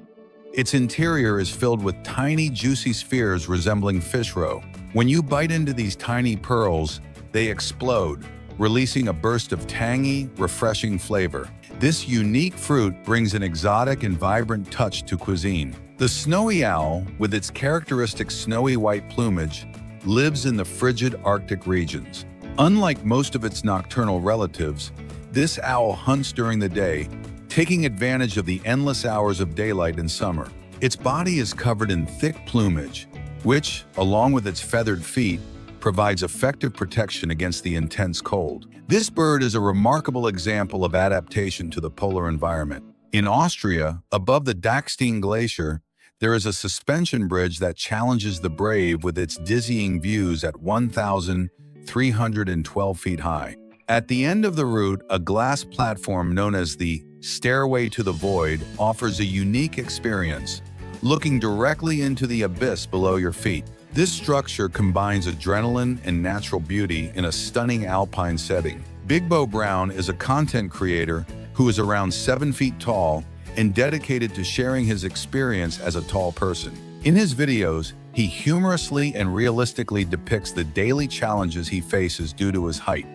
Its interior is filled with tiny, juicy spheres resembling fish roe. When you bite into these tiny pearls, they explode, releasing a burst of tangy, refreshing flavor. This unique fruit brings an exotic and vibrant touch to cuisine. The snowy owl, with its characteristic snowy white plumage, lives in the frigid Arctic regions. Unlike most of its nocturnal relatives, this owl hunts during the day, taking advantage of the endless hours of daylight in summer. Its body is covered in thick plumage, which, along with its feathered feet, provides effective protection against the intense cold. This bird is a remarkable example of adaptation to the polar environment. In Austria, above the Dachstein Glacier, there is a suspension bridge that challenges the brave with its dizzying views at 1,312 feet high. At the end of the route, a glass platform known as the Stairway to the Void offers a unique experience, looking directly into the abyss below your feet. This structure combines adrenaline and natural beauty in a stunning alpine setting. Big Bo Brown is a content creator who is around 7 feet tall and dedicated to sharing his experience as a tall person. In his videos, he humorously and realistically depicts the daily challenges he faces due to his height,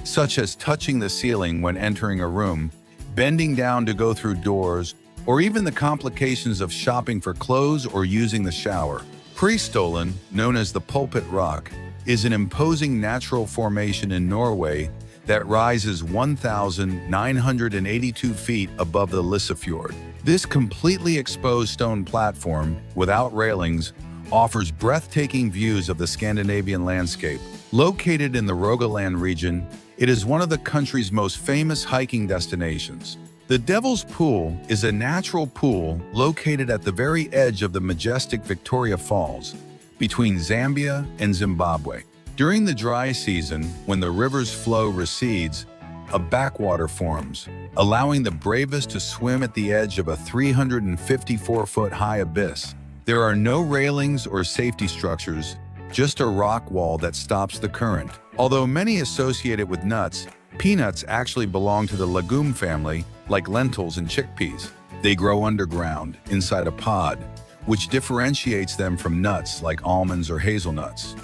such as touching the ceiling when entering a room, bending down to go through doors, or even the complications of shopping for clothes or using the shower. Prestolen, known as the Pulpit Rock, is an imposing natural formation in Norway that rises 1,982 feet above the Lissafjord. This completely exposed stone platform, without railings, offers breathtaking views of the Scandinavian landscape. Located in the Rogaland region, it is one of the country's most famous hiking destinations. The Devil's Pool is a natural pool located at the very edge of the majestic Victoria Falls, between Zambia and Zimbabwe. During the dry season, when the river's flow recedes, a backwater forms, allowing the bravest to swim at the edge of a 354-foot-high abyss. There are no railings or safety structures, just a rock wall that stops the current. Although many associate it with nuts, peanuts actually belong to the legume family, like lentils and chickpeas. They grow underground, inside a pod, which differentiates them from nuts like almonds or hazelnuts.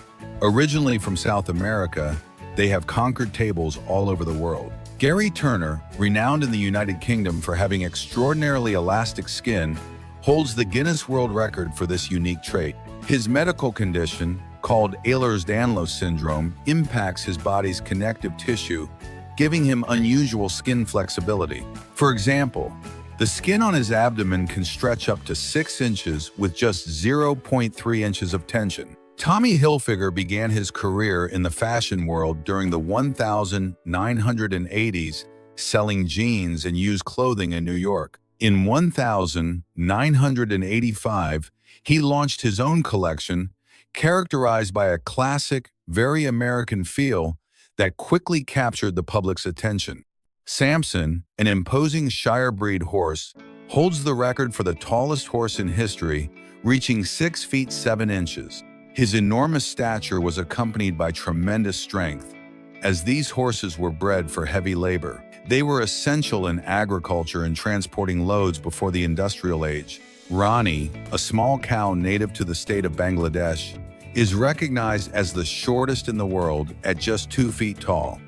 Originally from South America, they have conquered tables all over the world. Gary Turner, renowned in the United Kingdom for having extraordinarily elastic skin, holds the Guinness World Record for this unique trait. His medical condition, called Ehlers-Danlos syndrome, impacts his body's connective tissue, giving him unusual skin flexibility. For example, the skin on his abdomen can stretch up to 6 inches with just 0.3 inches of tension. Tommy Hilfiger began his career in the fashion world during the 1980s, selling jeans and used clothing in New York. In 1985, he launched his own collection, characterized by a classic, very American feel that quickly captured the public's attention. Samson, an imposing Shire breed horse, holds the record for the tallest horse in history, reaching 6 feet 7 inches. His enormous stature was accompanied by tremendous strength, as these horses were bred for heavy labor. They were essential in agriculture and transporting loads before the industrial age. Rani, a small cow native to the state of Bangladesh, is recognized as the shortest in the world at just 2 feet tall.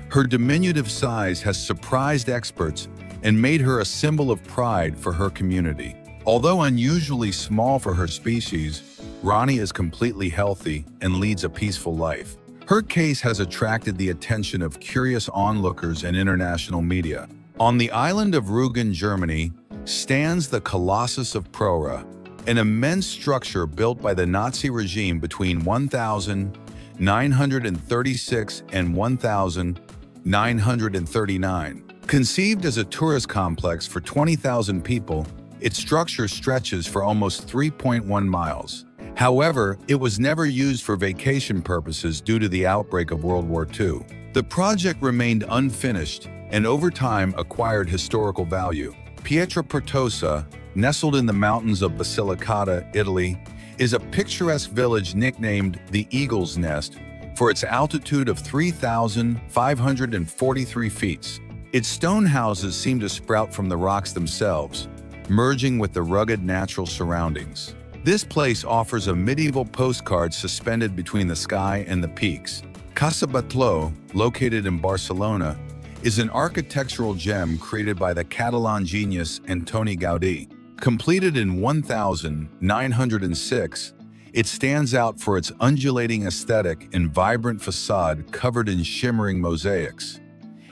Her diminutive size has surprised experts and made her a symbol of pride for her community. Although unusually small for her species, Rani is completely healthy and leads a peaceful life. Her case has attracted the attention of curious onlookers and international media. On the island of Rügen, Germany, stands the Colossus of Prora, an immense structure built by the Nazi regime between 1936 and 1939. Conceived as a tourist complex for 20,000 people, its structure stretches for almost 3.1 miles. However, it was never used for vacation purposes due to the outbreak of World War II. The project remained unfinished and over time acquired historical value. Pietrapertosa, nestled in the mountains of Basilicata, Italy, is a picturesque village nicknamed the Eagle's Nest for its altitude of 3,543 feet. Its stone houses seem to sprout from the rocks themselves, merging with the rugged natural surroundings. This place offers a medieval postcard suspended between the sky and the peaks. Casa Batlló, located in Barcelona, is an architectural gem created by the Catalan genius Antoni Gaudí. Completed in 1906, it stands out for its undulating aesthetic and vibrant facade covered in shimmering mosaics.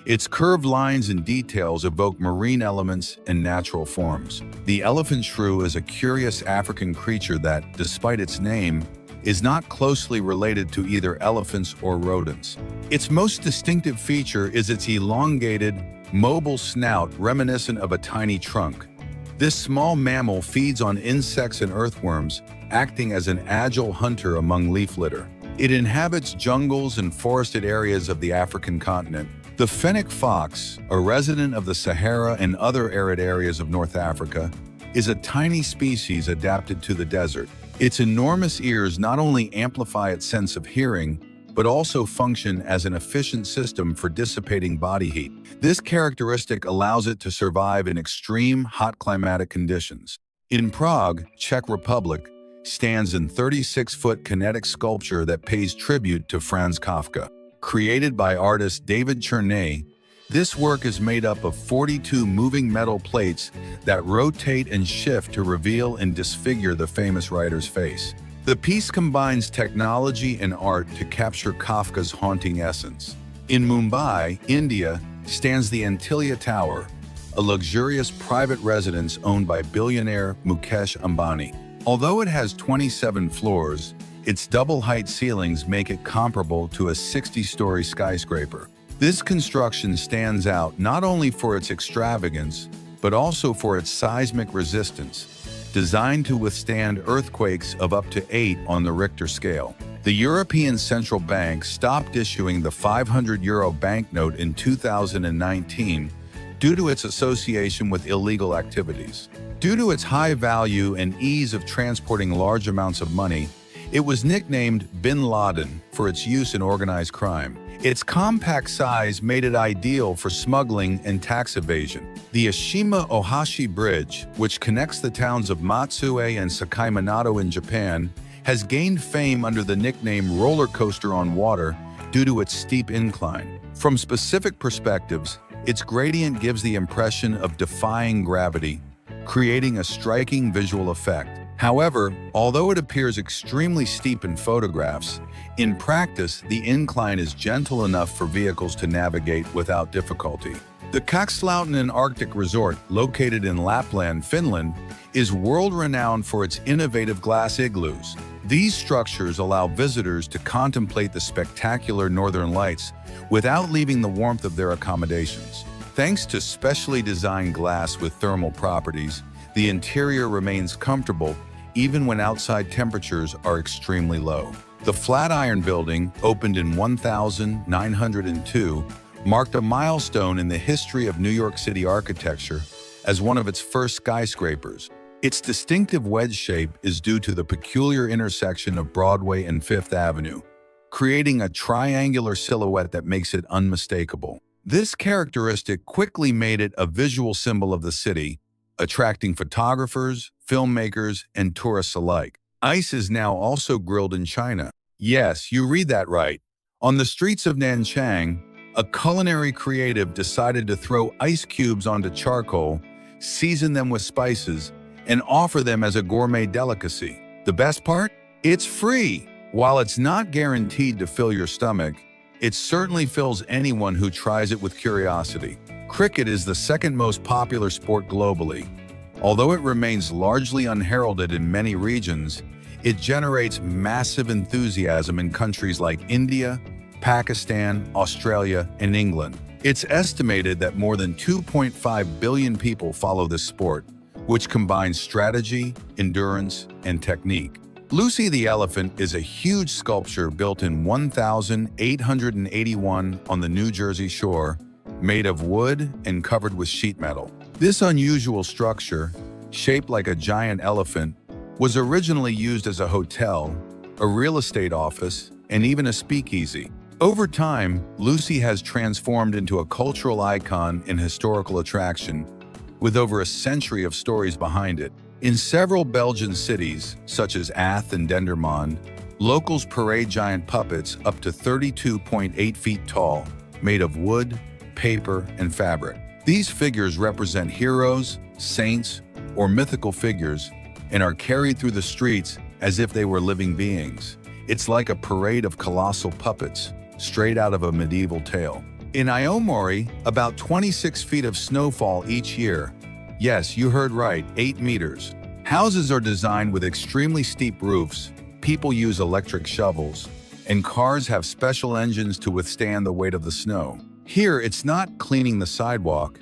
Its curved lines and details evoke marine elements and natural forms. The elephant shrew is a curious African creature that, despite its name, is not closely related to either elephants or rodents. Its most distinctive feature is its elongated, mobile snout reminiscent of a tiny trunk. This small mammal feeds on insects and earthworms, acting as an agile hunter among leaf litter. It inhabits jungles and forested areas of the African continent. The fennec fox, a resident of the Sahara and other arid areas of North Africa, is a tiny species adapted to the desert. Its enormous ears not only amplify its sense of hearing, but also function as an efficient system for dissipating body heat. This characteristic allows it to survive in extreme, hot climatic conditions. In Prague, Czech Republic, stands a 36-foot kinetic sculpture that pays tribute to Franz Kafka. Created by artist David Chernay, this work is made up of 42 moving metal plates that rotate and shift to reveal and disfigure the famous writer's face. The piece combines technology and art to capture Kafka's haunting essence. In Mumbai, India, stands the Antilia Tower, a luxurious private residence owned by billionaire Mukesh Ambani. Although it has 27 floors, its double-height ceilings make it comparable to a 60-story skyscraper. This construction stands out not only for its extravagance, but also for its seismic resistance, designed to withstand earthquakes of up to 8 on the Richter scale. The European Central Bank stopped issuing the 500 euro banknote in 2019 due to its association with illegal activities. Due to its high value and ease of transporting large amounts of money, it was nicknamed Bin Laden for its use in organized crime. Its compact size made it ideal for smuggling and tax evasion. The Ashima-Ohashi Bridge, which connects the towns of Matsue and Sakaiminato in Japan, has gained fame under the nickname roller coaster on water due to its steep incline. From specific perspectives, its gradient gives the impression of defying gravity, creating a striking visual effect. However, although it appears extremely steep in photographs, in practice, the incline is gentle enough for vehicles to navigate without difficulty. The Kakslautinen Arctic Resort, located in Lapland, Finland, is world-renowned for its innovative glass igloos. These structures allow visitors to contemplate the spectacular northern lights without leaving the warmth of their accommodations. Thanks to specially designed glass with thermal properties, the interior remains comfortable even when outside temperatures are extremely low. The Flatiron Building, opened in 1902, marked a milestone in the history of New York City architecture as one of its first skyscrapers. Its distinctive wedge shape is due to the peculiar intersection of Broadway and Fifth Avenue, creating a triangular silhouette that makes it unmistakable. This characteristic quickly made it a visual symbol of the city, attracting photographers, filmmakers, and tourists alike. Ice is now also grilled in China. Yes, you read that right. On the streets of Nanchang, a culinary creative decided to throw ice cubes onto charcoal, season them with spices, and offer them as a gourmet delicacy. The best part? It's free! While it's not guaranteed to fill your stomach, it certainly fills anyone who tries it with curiosity. Cricket is the second most popular sport globally. Although it remains largely unheralded in many regions, it generates massive enthusiasm in countries like India, Pakistan, Australia, and England. It's estimated that more than 2.5 billion people follow this sport, which combines strategy, endurance, and technique. Lucy the Elephant is a huge sculpture built in 1881 on the New Jersey shore, made of wood and covered with sheet metal. This unusual structure, shaped like a giant elephant, was originally used as a hotel, a real estate office, and even a speakeasy. Over time, Lucy has transformed into a cultural icon and historical attraction, with over a century of stories behind it. In several Belgian cities, such as Ath and Dendermonde, locals parade giant puppets up to 32.8 feet tall, made of wood, paper, and fabric. These figures represent heroes, saints, or mythical figures and are carried through the streets as if they were living beings. It's like a parade of colossal puppets, straight out of a medieval tale. In Aomori, about 26 feet of snowfall each year. Yes, you heard right, 8 meters. Houses are designed with extremely steep roofs, people use electric shovels, and cars have special engines to withstand the weight of the snow. Here, it's not cleaning the sidewalk,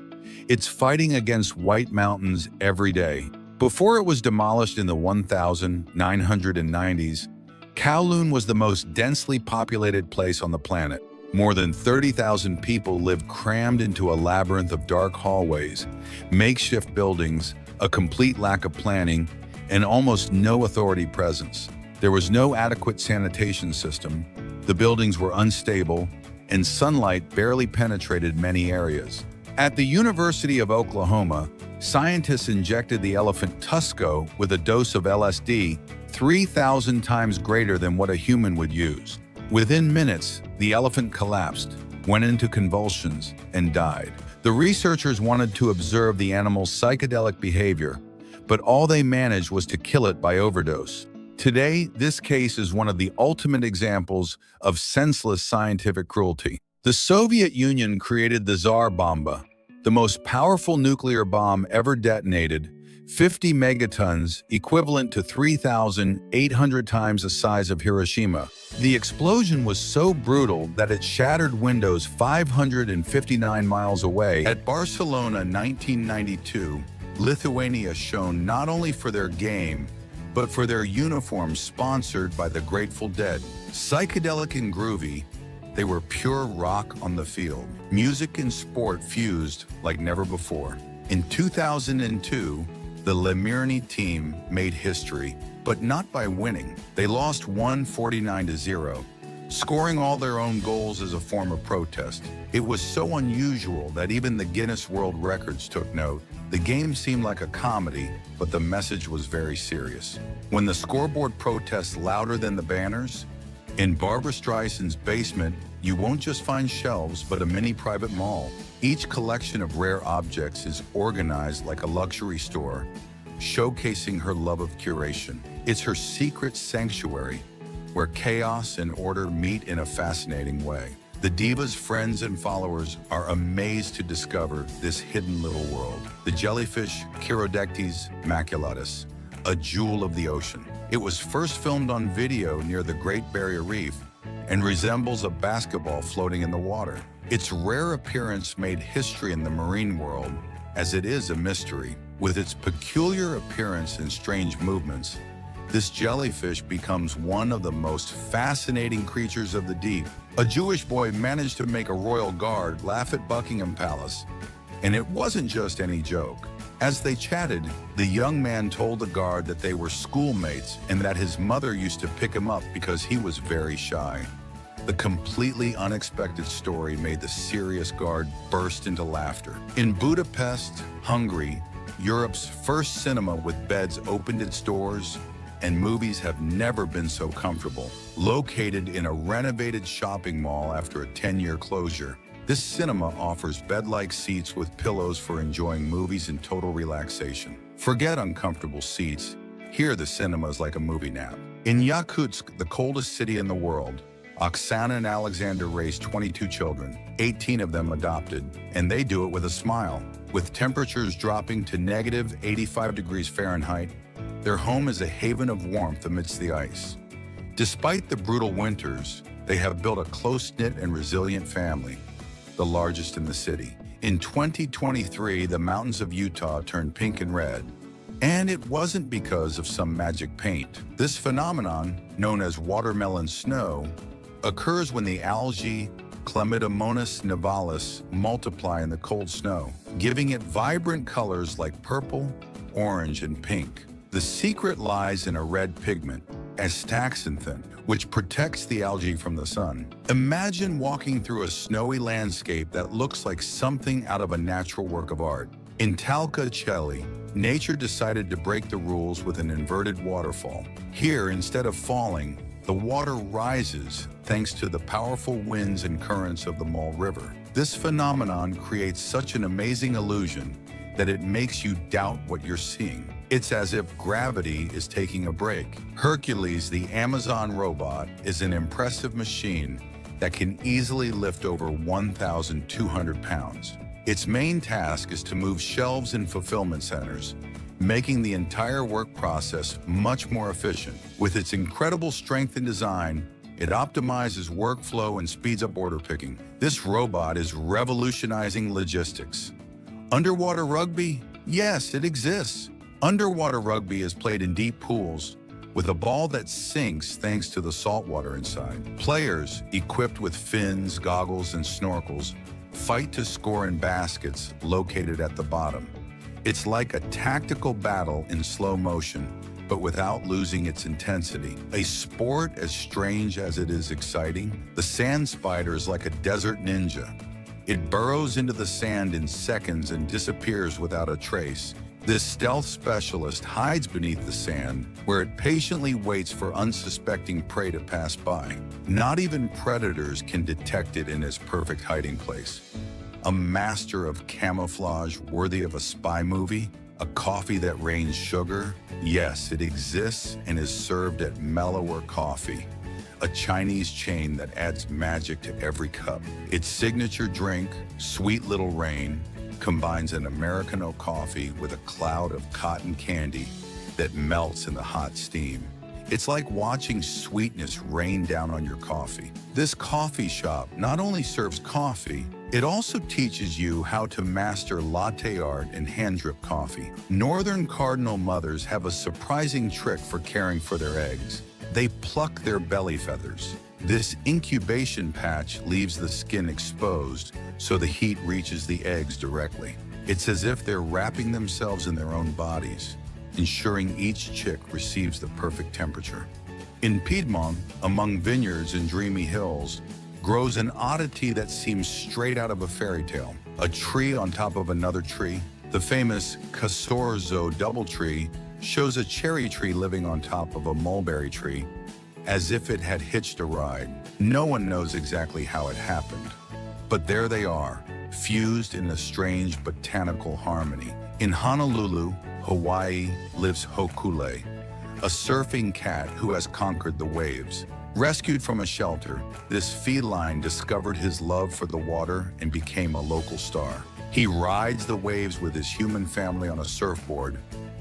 it's fighting against white mountains every day. Before it was demolished in the 1990s, Kowloon was the most densely populated place on the planet. More than 30,000 people lived crammed into a labyrinth of dark hallways, makeshift buildings, a complete lack of planning, and almost no authority presence. There was no adequate sanitation system, the buildings were unstable, and sunlight barely penetrated many areas. At the University of Oklahoma, scientists injected the elephant Tusco with a dose of LSD 3,000 times greater than what a human would use. Within minutes, the elephant collapsed, went into convulsions, and died. The researchers wanted to observe the animal's psychedelic behavior, but all they managed was to kill it by overdose. Today, this case is one of the ultimate examples of senseless scientific cruelty. The Soviet Union created the Tsar Bomba, the most powerful nuclear bomb ever detonated, 50 megatons, equivalent to 3,800 times the size of Hiroshima. The explosion was so brutal that it shattered windows 559 miles away. At Barcelona 1992, Lithuania shone not only for their game, but for their uniforms sponsored by the Grateful Dead. Psychedelic and groovy, they were pure rock on the field. Music and sport fused like never before. In 2002, the Lemurny team made history, but not by winning. They lost 149-0, scoring all their own goals as a form of protest. It was so unusual that even the Guinness World Records took note. The game seemed like a comedy, but the message was very serious. When the scoreboard protests louder than the banners, in Barbra Streisand's basement, you won't just find shelves, but a mini private mall. Each collection of rare objects is organized like a luxury store, showcasing her love of curation. It's her secret sanctuary, where chaos and order meet in a fascinating way. The diva's friends and followers are amazed to discover this hidden little world. The jellyfish Chirodectes maculatus, a jewel of the ocean. It was first filmed on video near the Great Barrier Reef and resembles a basketball floating in the water. Its rare appearance made history in the marine world, as it is a mystery. With its peculiar appearance and strange movements, this jellyfish becomes one of the most fascinating creatures of the deep. A Jewish boy managed to make a royal guard laugh at Buckingham Palace, and it wasn't just any joke. As they chatted, the young man told the guard that they were schoolmates and that his mother used to pick him up because he was very shy. The completely unexpected story made the serious guard burst into laughter. In Budapest, Hungary, Europe's first cinema with beds opened its doors, and movies have never been so comfortable. Located in a renovated shopping mall after a 10-year closure, this cinema offers bed-like seats with pillows for enjoying movies in total relaxation. Forget uncomfortable seats. Here the cinema is like a movie nap. In Yakutsk, the coldest city in the world, Oksana and Alexander raised 22 children, 18 of them adopted, and they do it with a smile. With temperatures dropping to negative 85 degrees Fahrenheit, their home is a haven of warmth amidst the ice. Despite the brutal winters, they have built a close-knit and resilient family, the largest in the city. In 2023, the mountains of Utah turned pink and red, and it wasn't because of some magic paint. This phenomenon, known as watermelon snow, occurs when the algae Chlamydomonas nivalis multiply in the cold snow, giving it vibrant colors like purple, orange, and pink. The secret lies in a red pigment, astaxanthin, which protects the algae from the sun. Imagine walking through a snowy landscape that looks like something out of a natural work of art. In Talca, Chile, nature decided to break the rules with an inverted waterfall. Here, instead of falling, the water rises thanks to the powerful winds and currents of the Mole River. This phenomenon creates such an amazing illusion that it makes you doubt what you're seeing. It's as if gravity is taking a break. Hercules, the Amazon robot, is an impressive machine that can easily lift over 1,200 pounds. Its main task is to move shelves in fulfillment centers, making the entire work process much more efficient. With its incredible strength and design, it optimizes workflow and speeds up order picking. This robot is revolutionizing logistics. Underwater rugby? Yes, it exists. Underwater rugby is played in deep pools with a ball that sinks thanks to the salt water inside. Players, equipped with fins, goggles, and snorkels, fight to score in baskets located at the bottom. It's like a tactical battle in slow motion, but without losing its intensity. A sport as strange as it is exciting, the sand spider is like a desert ninja. It burrows into the sand in seconds and disappears without a trace. This stealth specialist hides beneath the sand, where it patiently waits for unsuspecting prey to pass by. Not even predators can detect it in its perfect hiding place. A master of camouflage worthy of a spy movie? A coffee that rains sugar? Yes, it exists and is served at Mellower Coffee, a Chinese chain that adds magic to every cup. Its signature drink, Sweet Little Rain, combines an Americano coffee with a cloud of cotton candy that melts in the hot steam. It's like watching sweetness rain down on your coffee. This coffee shop not only serves coffee, It also teaches you how to master latte art and hand-drip coffee. Northern cardinal mothers have a surprising trick for caring for their eggs. They pluck their belly feathers. This incubation patch leaves the skin exposed so the heat reaches the eggs directly. It's as if they're wrapping themselves in their own bodies, ensuring each chick receives the perfect temperature. In Piedmont, among vineyards and dreamy hills, grows an oddity that seems straight out of a fairy tale. A tree on top of another tree. The famous Casorzo doubletree shows a cherry tree living on top of a mulberry tree, as if it had hitched a ride. No one knows exactly how it happened, but there they are, fused in a strange botanical harmony. In Honolulu, Hawaii, lives Hokule, a surfing cat who has conquered the waves. Rescued from a shelter, this feline discovered his love for the water and became a local star. He rides the waves with his human family on a surfboard,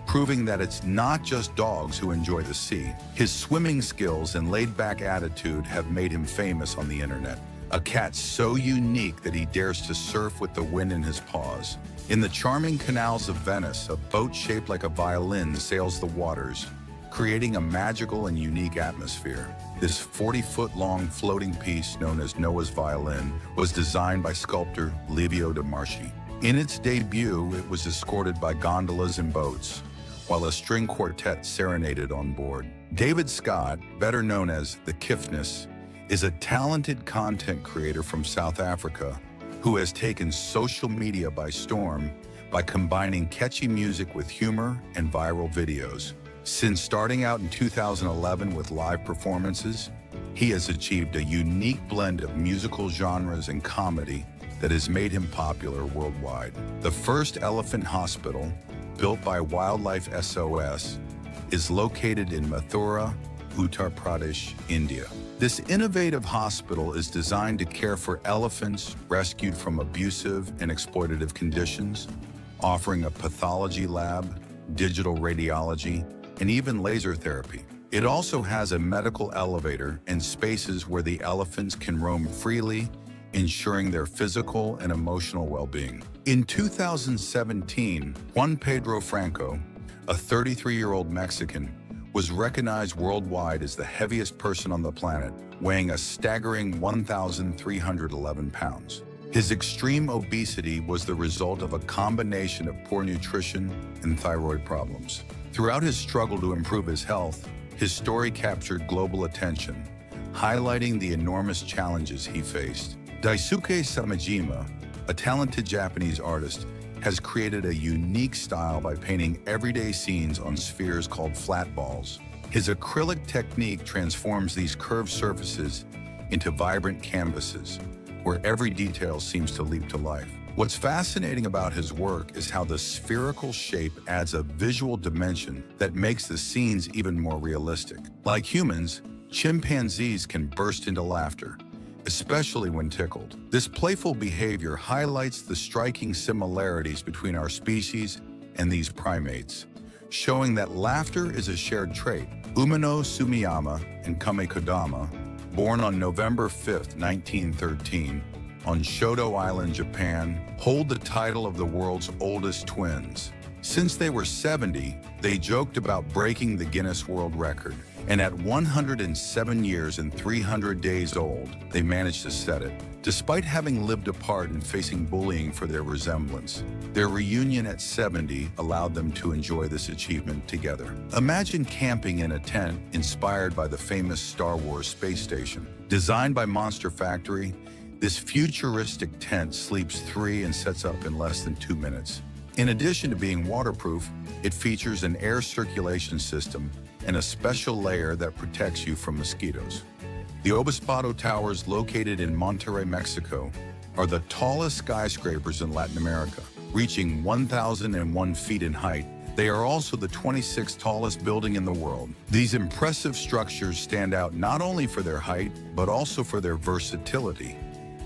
proving that it's not just dogs who enjoy the sea. His swimming skills and laid-back attitude have made him famous on the internet. A cat so unique that he dares to surf with the wind in his paws. In the charming canals of Venice, a boat shaped like a violin sails the waters, creating a magical and unique atmosphere. This 40-foot-long floating piece, known as Noah's Violin, was designed by sculptor Livio de Marchi. In its debut, it was escorted by gondolas and boats, while a string quartet serenaded on board. David Scott, better known as the Kiffness, is a talented content creator from South Africa who has taken social media by storm by combining catchy music with humor and viral videos. Since starting out in 2011 with live performances, he has achieved a unique blend of musical genres and comedy that has made him popular worldwide. The first elephant hospital, built by Wildlife SOS, is located in Mathura, Uttar Pradesh, India. This innovative hospital is designed to care for elephants rescued from abusive and exploitative conditions, offering a pathology lab, digital radiology, and even laser therapy. It also has a medical elevator and spaces where the elephants can roam freely, ensuring their physical and emotional well-being. In 2017, Juan Pedro Franco, a 33-year-old Mexican, was recognized worldwide as the heaviest person on the planet, weighing a staggering 1,311 pounds. His extreme obesity was the result of a combination of poor nutrition and thyroid problems. Throughout his struggle to improve his health, his story captured global attention, highlighting the enormous challenges he faced. Daisuke Samejima, a talented Japanese artist, has created a unique style by painting everyday scenes on spheres called flat balls. His acrylic technique transforms these curved surfaces into vibrant canvases, where every detail seems to leap to life. What's fascinating about his work is how the spherical shape adds a visual dimension that makes the scenes even more realistic. Like humans, chimpanzees can burst into laughter, especially when tickled. This playful behavior highlights the striking similarities between our species and these primates, showing that laughter is a shared trait. Umino Sumiyama and Kame Kodama, born on November 5, 1913, on Shodo Island, Japan, hold the title of the world's oldest twins. Since they were 70, they joked about breaking the Guinness World Record. And at 107 years and 300 days old, they managed to set it. Despite having lived apart and facing bullying for their resemblance, their reunion at 70 allowed them to enjoy this achievement together. Imagine camping in a tent inspired by the famous Star Wars space station. Designed by Monster Factory, this futuristic tent sleeps 3 and sets up in less than 2 minutes. In addition to being waterproof, it features an air circulation system and a special layer that protects you from mosquitoes. The Obispado Towers, located in Monterrey, Mexico, are the tallest skyscrapers in Latin America, reaching 1,001 feet in height. They are also the 26th tallest building in the world. These impressive structures stand out not only for their height, but also for their versatility,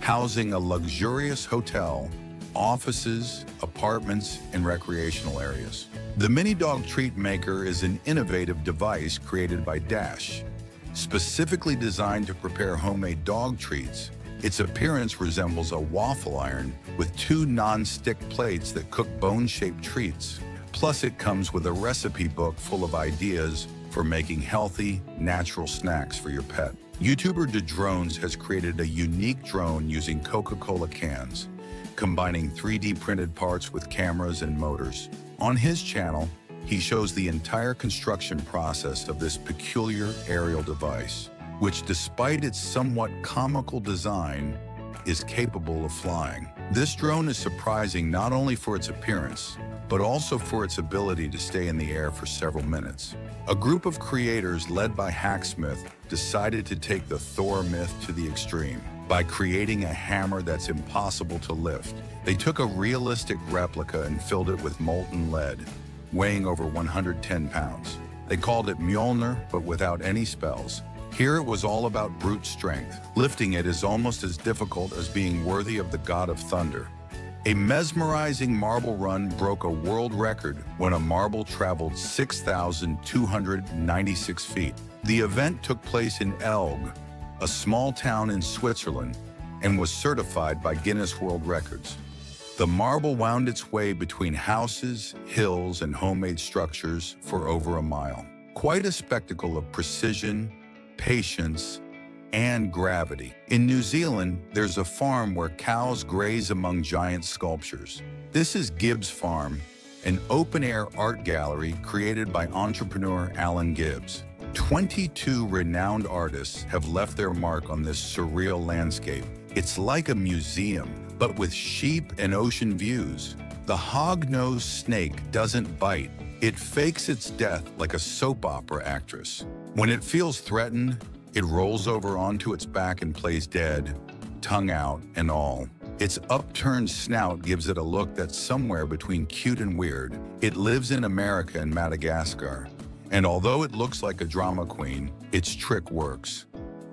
housing a luxurious hotel, offices, apartments, and recreational areas. The Mini Dog Treat Maker is an innovative device created by Dash, specifically designed to prepare homemade dog treats Its appearance resembles a waffle iron with two non-stick plates that cook bone-shaped treats. Plus, it comes with a recipe book full of ideas for making healthy, natural snacks for your pet. YouTuber DeDrones has created a unique drone using Coca-Cola cans, combining 3D printed parts with cameras and motors. On his channel, he shows the entire construction process of this peculiar aerial device, which, despite its somewhat comical design, is capable of flying. This drone is surprising not only for its appearance, but also for its ability to stay in the air for several minutes. A group of creators led by Hacksmith decided to take the Thor myth to the extreme by creating a hammer that's impossible to lift. They took a realistic replica and filled it with molten lead, weighing over 110 pounds. They called it Mjolnir, but without any spells. Here it was all about brute strength. Lifting it is almost as difficult as being worthy of the god of thunder. A mesmerizing marble run broke a world record when a marble traveled 6,296 feet. The event took place in Elg, a small town in Switzerland, and was certified by Guinness World Records. The marble wound its way between houses, hills, and homemade structures for over a mile. Quite a spectacle of precision, patience, and gravity. In New Zealand, there's a farm where cows graze among giant sculptures. This is Gibbs Farm, an open-air art gallery created by entrepreneur Alan Gibbs. 22 renowned artists have left their mark on this surreal landscape. It's like a museum, but with sheep and ocean views. The hog-nosed snake doesn't bite. It fakes its death like a soap opera actress. When it feels threatened, it rolls over onto its back and plays dead, tongue out and all. Its upturned snout gives it a look that's somewhere between cute and weird. It lives in America and Madagascar, and although it looks like a drama queen, its trick works.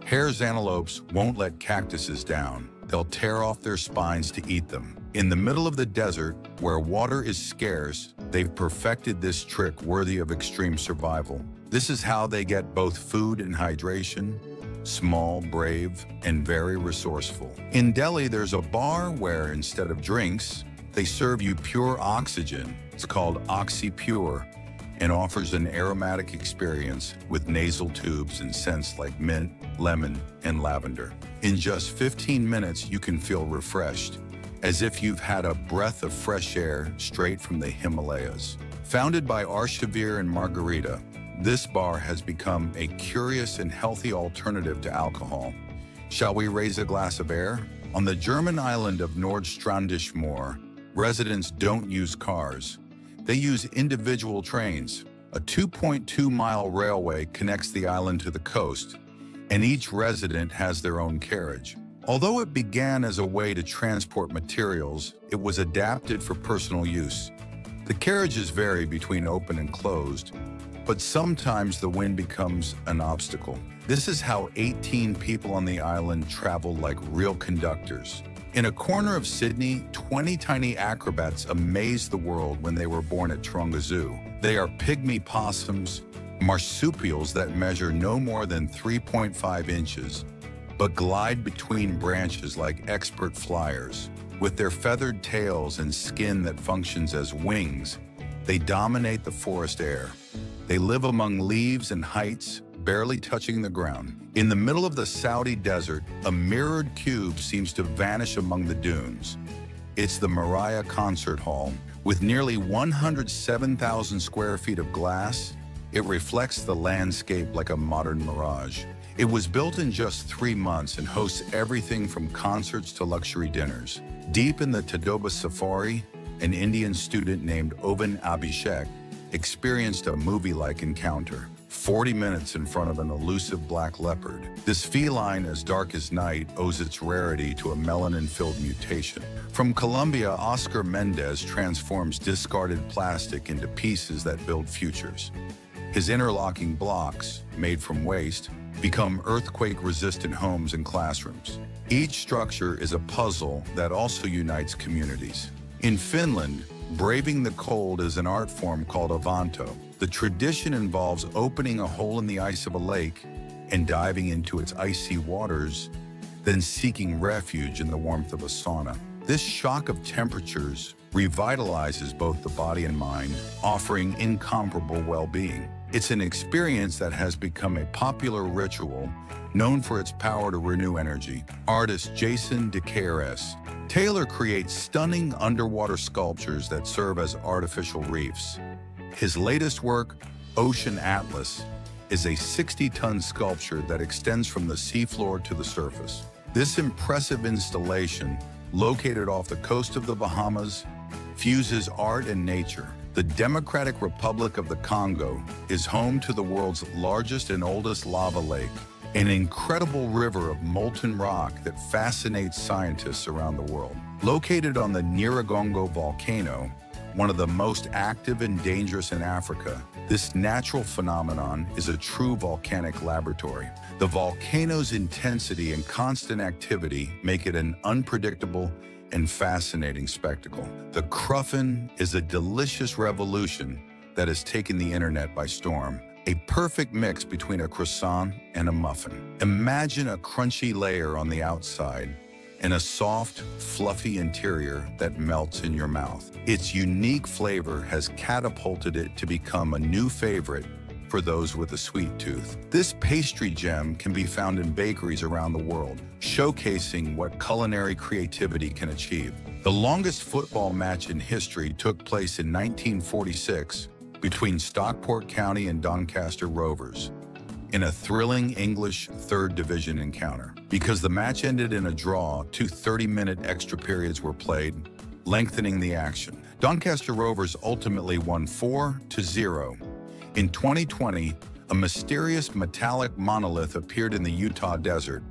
Hare's antelopes won't let cactuses down. They'll tear off their spines to eat them. In the middle of the desert, where water is scarce, they've perfected this trick worthy of extreme survival. This is how they get both food and hydration: small, brave, and very resourceful. In Delhi, there's a bar where, instead of drinks, they serve you pure oxygen. It's called OxyPure and offers an aromatic experience with nasal tubes and scents like mint, lemon, and lavender. In just 15 minutes, you can feel refreshed, as if you've had a breath of fresh air straight from the Himalayas. Founded by Arshavir and Margarita, this bar has become a curious and healthy alternative to alcohol. Shall we raise a glass of air? On the German island of Nordstrandismoor, residents don't use cars. They use individual trains. A 2.2-mile railway connects the island to the coast, and each resident has their own carriage. Although it began as a way to transport materials, it was adapted for personal use. The carriages vary between open and closed, but sometimes the wind becomes an obstacle. This is how 18 people on the island travel like real conductors. In a corner of Sydney, 20 tiny acrobats amazed the world when they were born at Taronga Zoo. They are pygmy possums, marsupials that measure no more than 3.5 inches, but glide between branches like expert flyers. With their feathered tails and skin that functions as wings, they dominate the forest air. They live among leaves and heights, barely touching the ground. In the middle of the Saudi desert, a mirrored cube seems to vanish among the dunes. It's the Mariah Concert Hall. With nearly 107,000 square feet of glass, it reflects the landscape like a modern mirage. It was built in just 3 months and hosts everything from concerts to luxury dinners. Deep in the Tadoba Safari, an Indian student named Oven Abhishek experienced a movie-like encounter. 40 minutes in front of an elusive black leopard. This feline as dark as night owes its rarity to a melanin-filled mutation. From Colombia, Oscar Mendez transforms discarded plastic into pieces that build futures. His interlocking blocks, made from waste, become earthquake-resistant homes and classrooms. Each structure is a puzzle that also unites communities. In Finland, braving the cold is an art form called avanto. The tradition involves opening a hole in the ice of a lake and diving into its icy waters then seeking refuge in the warmth of a sauna. This shock of temperatures revitalizes both the body and mind, offering incomparable well-being. It's an experience that has become a popular ritual known for its power to renew energy. Artist Jason DeCaires Taylor creates stunning underwater sculptures that serve as artificial reefs. His latest work, Ocean Atlas, is a 60-ton sculpture that extends from the seafloor to the surface. This impressive installation, located off the coast of the Bahamas, fuses art and nature. The Democratic Republic of the Congo is home to the world's largest and oldest lava lake, an incredible river of molten rock that fascinates scientists around the world. Located on the Nyiragongo volcano, one of the most active and dangerous in Africa, this natural phenomenon is a true volcanic laboratory. The volcano's intensity and constant activity make it an unpredictable and fascinating spectacle. The Cruffin is a delicious revolution that has taken the internet by storm. A perfect mix between a croissant and a muffin. Imagine a crunchy layer on the outside and a soft, fluffy interior that melts in your mouth. Its unique flavor has catapulted it to become a new favorite for those with a sweet tooth. This pastry gem can be found in bakeries around the world, showcasing what culinary creativity can achieve. The longest football match in history took place in 1946 between Stockport County and Doncaster Rovers in a thrilling English third division encounter. Because the match ended in a draw, 2 30-minute extra periods were played, lengthening the action. Doncaster Rovers ultimately won 4-0. In 2020, a mysterious metallic monolith appeared in the Utah desert,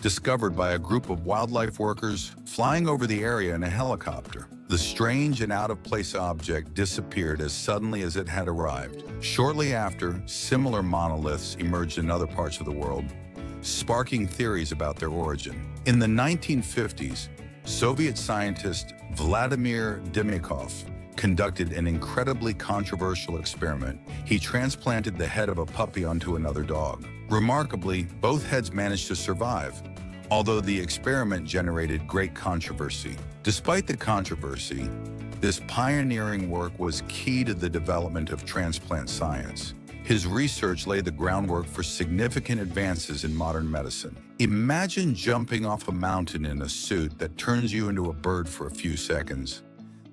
discovered by a group of wildlife workers flying over the area in a helicopter. The strange and out-of-place object disappeared as suddenly as it had arrived. Shortly after, similar monoliths emerged in other parts of the world, sparking theories about their origin. In the 1950s, Soviet scientist Vladimir Demikhov conducted an incredibly controversial experiment. He transplanted the head of a puppy onto another dog. Remarkably, both heads managed to survive, although the experiment generated great controversy. Despite the controversy, this pioneering work was key to the development of transplant science. His research laid the groundwork for significant advances in modern medicine. Imagine jumping off a mountain in a suit that turns you into a bird for a few seconds.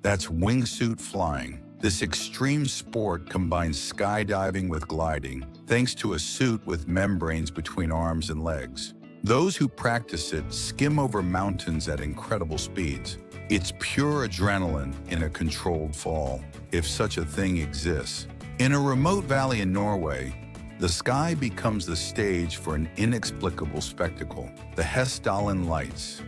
That's wingsuit flying. This extreme sport combines skydiving with gliding, thanks to a suit with membranes between arms and legs. Those who practice it skim over mountains at incredible speeds. It's pure adrenaline in a controlled fall, if such a thing exists. In a remote valley in Norway, the sky becomes the stage for an inexplicable spectacle, the Hessdalen Lights.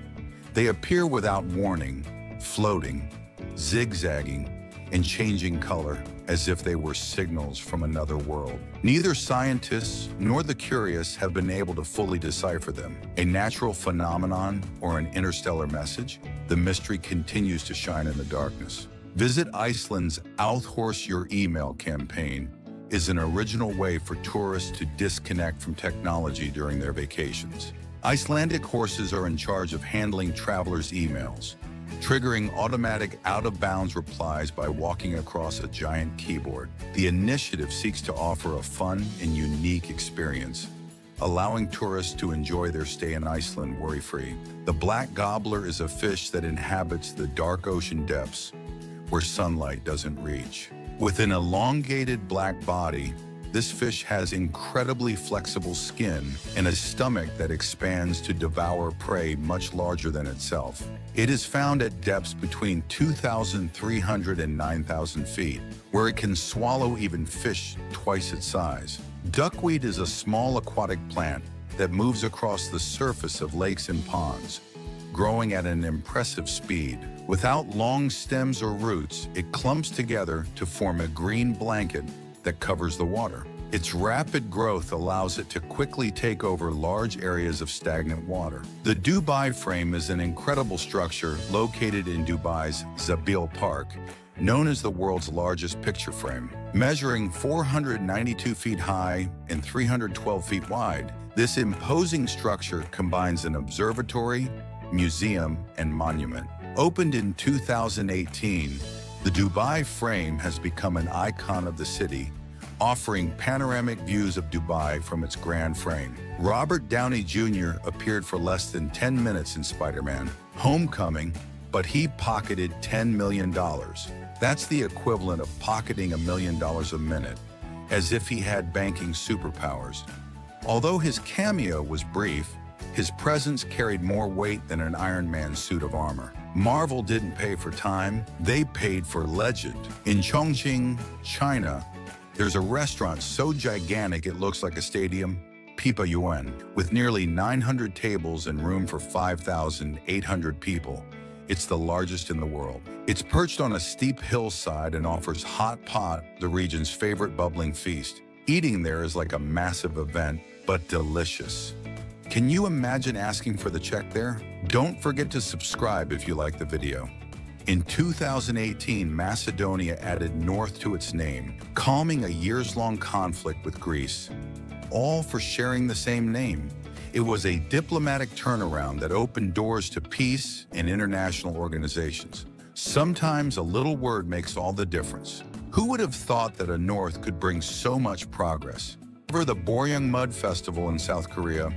They appear without warning, floating, zigzagging, and changing color as if they were signals from another world. Neither scientists nor the curious have been able to fully decipher them. A natural phenomenon or an interstellar message? The mystery continues to shine in the darkness. Visit Iceland's Authorse Your Email campaign is an original way for tourists to disconnect from technology during their vacations. Icelandic horses are in charge of handling travelers' emails, triggering automatic out-of-bounds replies by walking across a giant keyboard. The initiative seeks to offer a fun and unique experience, allowing tourists to enjoy their stay in Iceland worry-free. The black gobbler is a fish that inhabits the dark ocean depths, where sunlight doesn't reach. With an elongated black body, this fish has incredibly flexible skin and a stomach that expands to devour prey much larger than itself. It is found at depths between 2,300 and 9,000 feet, where it can swallow even fish twice its size. Duckweed is a small aquatic plant that moves across the surface of lakes and ponds, growing at an impressive speed. Without long stems or roots, it clumps together to form a green blanket that covers the water. Its rapid growth allows it to quickly take over large areas of stagnant water. The Dubai frame is an incredible structure located in Dubai's Zabil Park, known as the world's largest picture frame. Measuring 492 feet high and 312 feet wide, This imposing structure combines an observatory, museum, and monument. Opened in 2018, the Dubai Frame has become an icon of the city, offering panoramic views of Dubai from its grand frame. Robert Downey Jr. appeared for less than 10 minutes in Spider-Man: Homecoming, but he pocketed $10 million. That's the equivalent of pocketing $1 million a minute, as if he had banking superpowers. Although his cameo was brief, his presence carried more weight than an Iron Man suit of armor. Marvel didn't pay for time, they paid for legend. In Chongqing, China, there's a restaurant so gigantic it looks like a stadium, Pipa Yuan, with nearly 900 tables and room for 5,800 people. It's the largest in the world. It's perched on a steep hillside and offers hot pot, the region's favorite bubbling feast. Eating there is like a massive event, but delicious. Can you imagine asking for the check there? Don't forget to subscribe if you like the video. In 2018, Macedonia added North to its name, calming a years-long conflict with Greece, all for sharing the same name. It was a diplomatic turnaround that opened doors to peace and international organizations. Sometimes a little word makes all the difference. Who would have thought that a North could bring so much progress? For the Boryung Mud Festival in South Korea,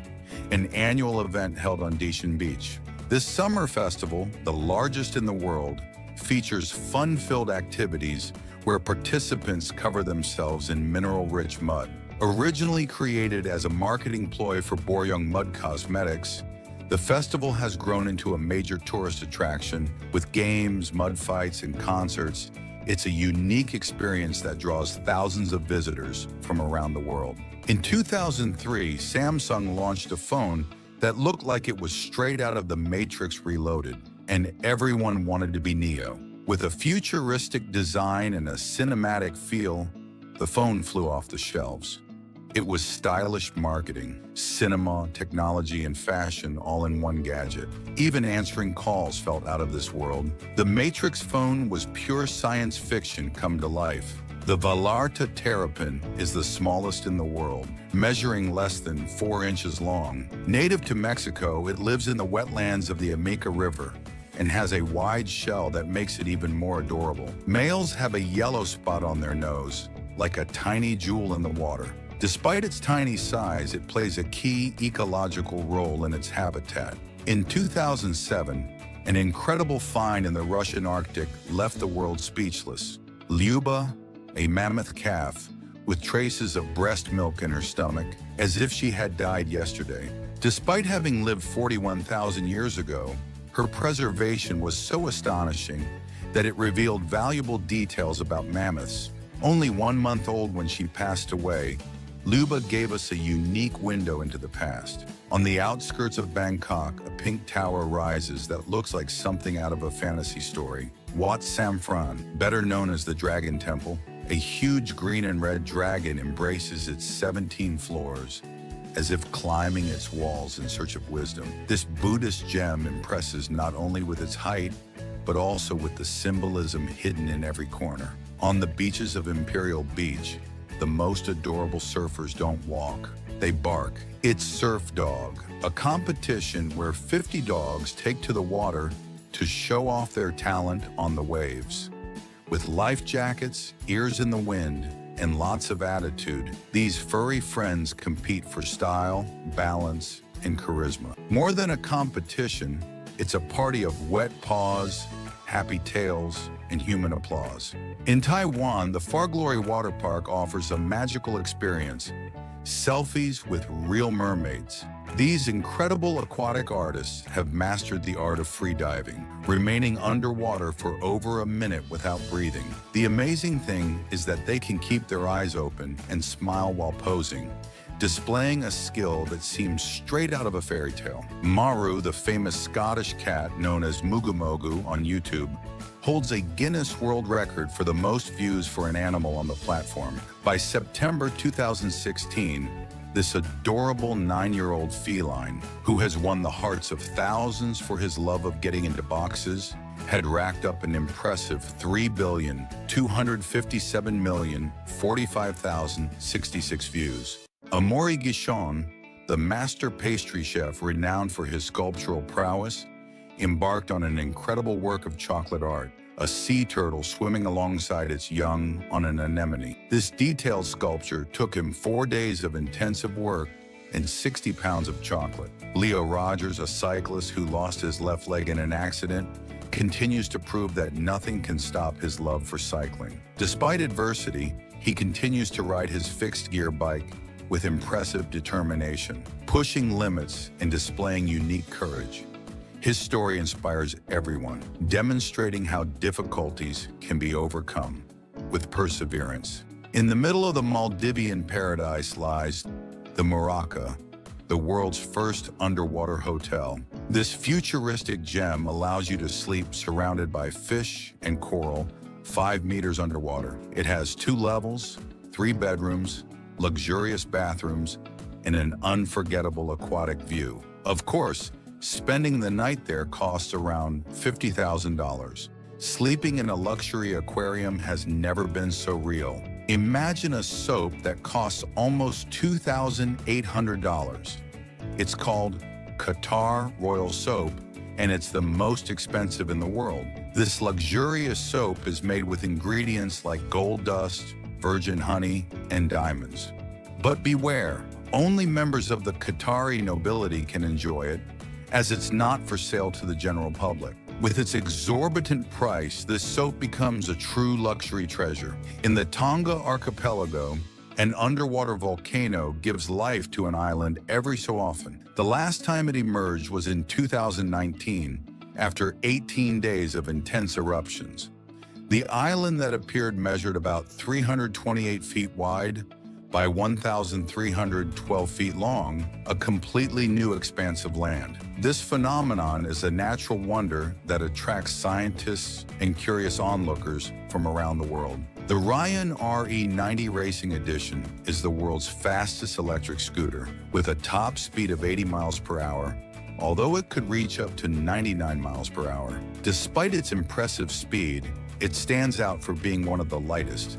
an annual event held on Daejeon Beach. This summer festival, the largest in the world, features fun-filled activities where participants cover themselves in mineral-rich mud. Originally created as a marketing ploy for Boryung Mud Cosmetics, the festival has grown into a major tourist attraction with games, mud fights, and concerts. It's a unique experience that draws thousands of visitors from around the world. In 2003, Samsung launched a phone that looked like it was straight out of The Matrix Reloaded, and everyone wanted to be Neo. With a futuristic design and a cinematic feel, the phone flew off the shelves. It was stylish marketing, cinema, technology, and fashion all in one gadget. Even answering calls felt out of this world. The Matrix phone was pure science fiction come to life. The Vallarta Terrapin is the smallest in the world, measuring less than 4 inches long. Native to Mexico, it lives in the wetlands of the Amica River and has a wide shell that makes it even more adorable. Males have a yellow spot on their nose, like a tiny jewel in the water. Despite its tiny size, it plays a key ecological role in its habitat. In 2007, an incredible find in the Russian Arctic left the world speechless. Lyuba, a mammoth calf with traces of breast milk in her stomach, as if she had died yesterday. Despite having lived 41,000 years ago, her preservation was so astonishing that it revealed valuable details about mammoths. Only 1 month old when she passed away, Luba gave us a unique window into the past. On the outskirts of Bangkok, a pink tower rises that looks like something out of a fantasy story. Wat Samphan, better known as the Dragon Temple, a huge green and red dragon embraces its 17 floors, as if climbing its walls in search of wisdom. This Buddhist gem impresses not only with its height, but also with the symbolism hidden in every corner. On the beaches of Imperial Beach, the most adorable surfers don't walk, they bark. It's Surf Dog, a competition where 50 dogs take to the water to show off their talent on the waves. With life jackets, ears in the wind, and lots of attitude, these furry friends compete for style, balance, and charisma. More than a competition, it's a party of wet paws, happy tails, and human applause. In Taiwan, the Far Glory Water Park offers a magical experience, selfies with real mermaids. These incredible aquatic artists have mastered the art of freediving, remaining underwater for over a minute without breathing. The amazing thing is that they can keep their eyes open and smile while posing, displaying a skill that seems straight out of a fairy tale. Maru, the famous Scottish cat known as Mugu Mogu on YouTube, holds a Guinness World Record for the most views for an animal on the platform. By September 2016, this adorable 9-year-old feline, who has won the hearts of thousands for his love of getting into boxes, had racked up an impressive 3,257,045,066 views. Amaury Guichon, the master pastry chef renowned for his sculptural prowess, embarked on an incredible work of chocolate art, a sea turtle swimming alongside its young on an anemone. This detailed sculpture took him 4 days of intensive work and 60 pounds of chocolate. Leo Rogers, a cyclist who lost his left leg in an accident, continues to prove that nothing can stop his love for cycling. Despite adversity, he continues to ride his fixed-gear bike with impressive determination, pushing limits and displaying unique courage. His story inspires everyone, demonstrating how difficulties can be overcome with perseverance. In the middle of the Maldivian paradise lies the Muraka, the world's first underwater hotel. This futuristic gem allows you to sleep surrounded by fish and coral 5 meters underwater. It has 2 levels, 3 bedrooms, luxurious bathrooms, and an unforgettable aquatic view. Of course, spending the night there costs around $50,000. Sleeping in a luxury aquarium has never been so real. Imagine a soap that costs almost $2,800. It's called Qatar Royal Soap, and it's the most expensive in the world. This luxurious soap is made with ingredients like gold dust, virgin honey, and diamonds. But beware, only members of the Qatari nobility can enjoy it, as it's not for sale to the general public. With its exorbitant price, this soap becomes a true luxury treasure. In the Tonga archipelago, an underwater volcano gives life to an island every so often. The last time it emerged was in 2019, after 18 days of intense eruptions. The island that appeared measured about 328 feet wide by 1,312 feet long, a completely new expanse of land. This phenomenon is a natural wonder that attracts scientists and curious onlookers from around the world. The Ryan RE90 Racing Edition is the world's fastest electric scooter, with a top speed of 80 miles per hour, although it could reach up to 99 miles per hour. Despite its impressive speed, it stands out for being one of the lightest,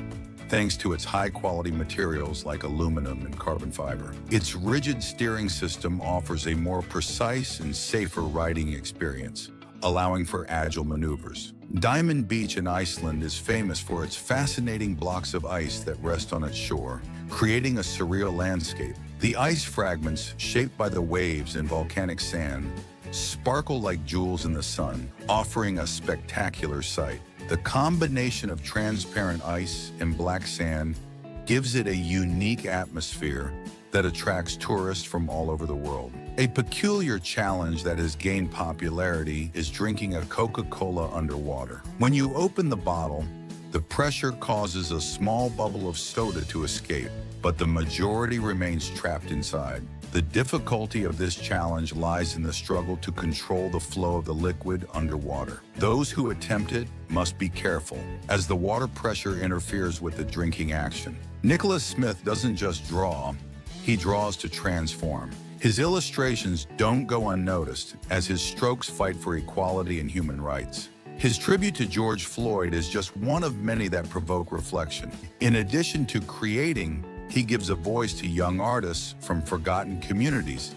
thanks to its high-quality materials like aluminum and carbon fiber. Its rigid steering system offers a more precise and safer riding experience, allowing for agile maneuvers. Diamond Beach in Iceland is famous for its fascinating blocks of ice that rest on its shore, creating a surreal landscape. The ice fragments, shaped by the waves and volcanic sand, sparkle like jewels in the sun, offering a spectacular sight. The combination of transparent ice and black sand gives it a unique atmosphere that attracts tourists from all over the world. A peculiar challenge that has gained popularity is drinking a Coca-Cola underwater. When you open the bottle, the pressure causes a small bubble of soda to escape, but the majority remains trapped inside. The difficulty of this challenge lies in the struggle to control the flow of the liquid underwater. Those who attempt it must be careful, as the water pressure interferes with the drinking action. Nicholas Smith doesn't just draw, he draws to transform. His illustrations don't go unnoticed, as his strokes fight for equality and human rights. His tribute to George Floyd is just one of many that provoke reflection. In addition to creating, he gives a voice to young artists from forgotten communities,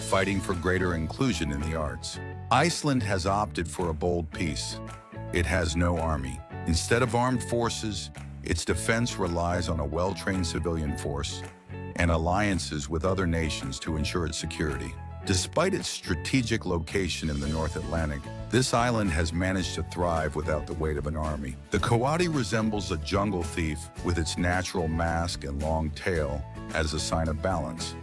fighting for greater inclusion in the arts. Iceland has opted for a bold peace. It has no army. Instead of armed forces, its defense relies on a well-trained civilian force and alliances with other nations to ensure its security. Despite its strategic location in the North Atlantic, this island has managed to thrive without the weight of an army. The coati resembles a jungle thief with its natural mask and long tail as a sign of balance.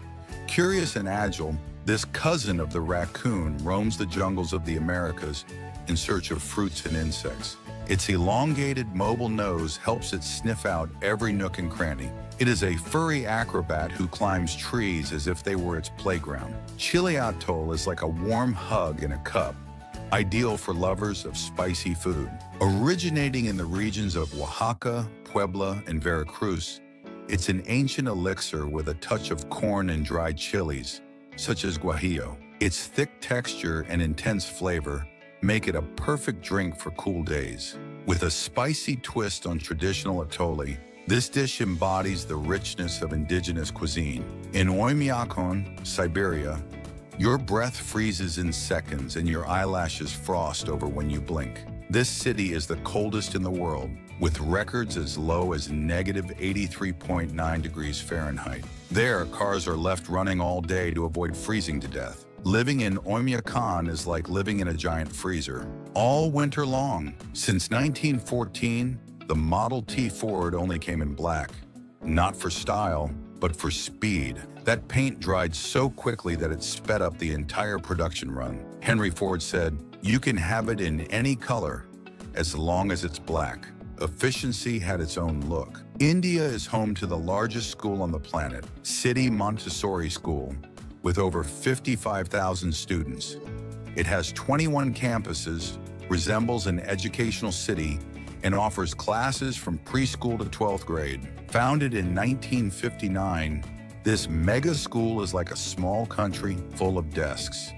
Curious and agile, this cousin of the raccoon roams the jungles of the Americas in search of fruits and insects. Its elongated, mobile nose helps it sniff out every nook and cranny. It is a furry acrobat who climbs trees as if they were its playground. Chili Atoll is like a warm hug in a cup, ideal for lovers of spicy food. Originating in the regions of Oaxaca, Puebla, and Veracruz, it's an ancient elixir with a touch of corn and dried chilies, such as guajillo. Its thick texture and intense flavor make it a perfect drink for cool days. With a spicy twist on traditional atole, This dish embodies the richness of indigenous cuisine. In Oymyakon, Siberia, your breath freezes in seconds and your eyelashes frost over when you blink. This city is the coldest in the world, with records as low as negative 83.9 degrees Fahrenheit. There, cars are left running all day to avoid freezing to death. Living in Oymyakon is like living in a giant freezer, all winter long. Since 1914, the Model T Ford only came in black, not for style, but for speed. That paint dried so quickly that it sped up the entire production run. Henry Ford said, "You can have it in any color, as long as it's black." Efficiency had its own look. India is home to the largest school on the planet, City Montessori School, with over 55,000 students. It has 21 campuses, resembles an educational city, and offers classes from preschool to 12th grade. Founded in 1959, this mega school is like a small country full of desks.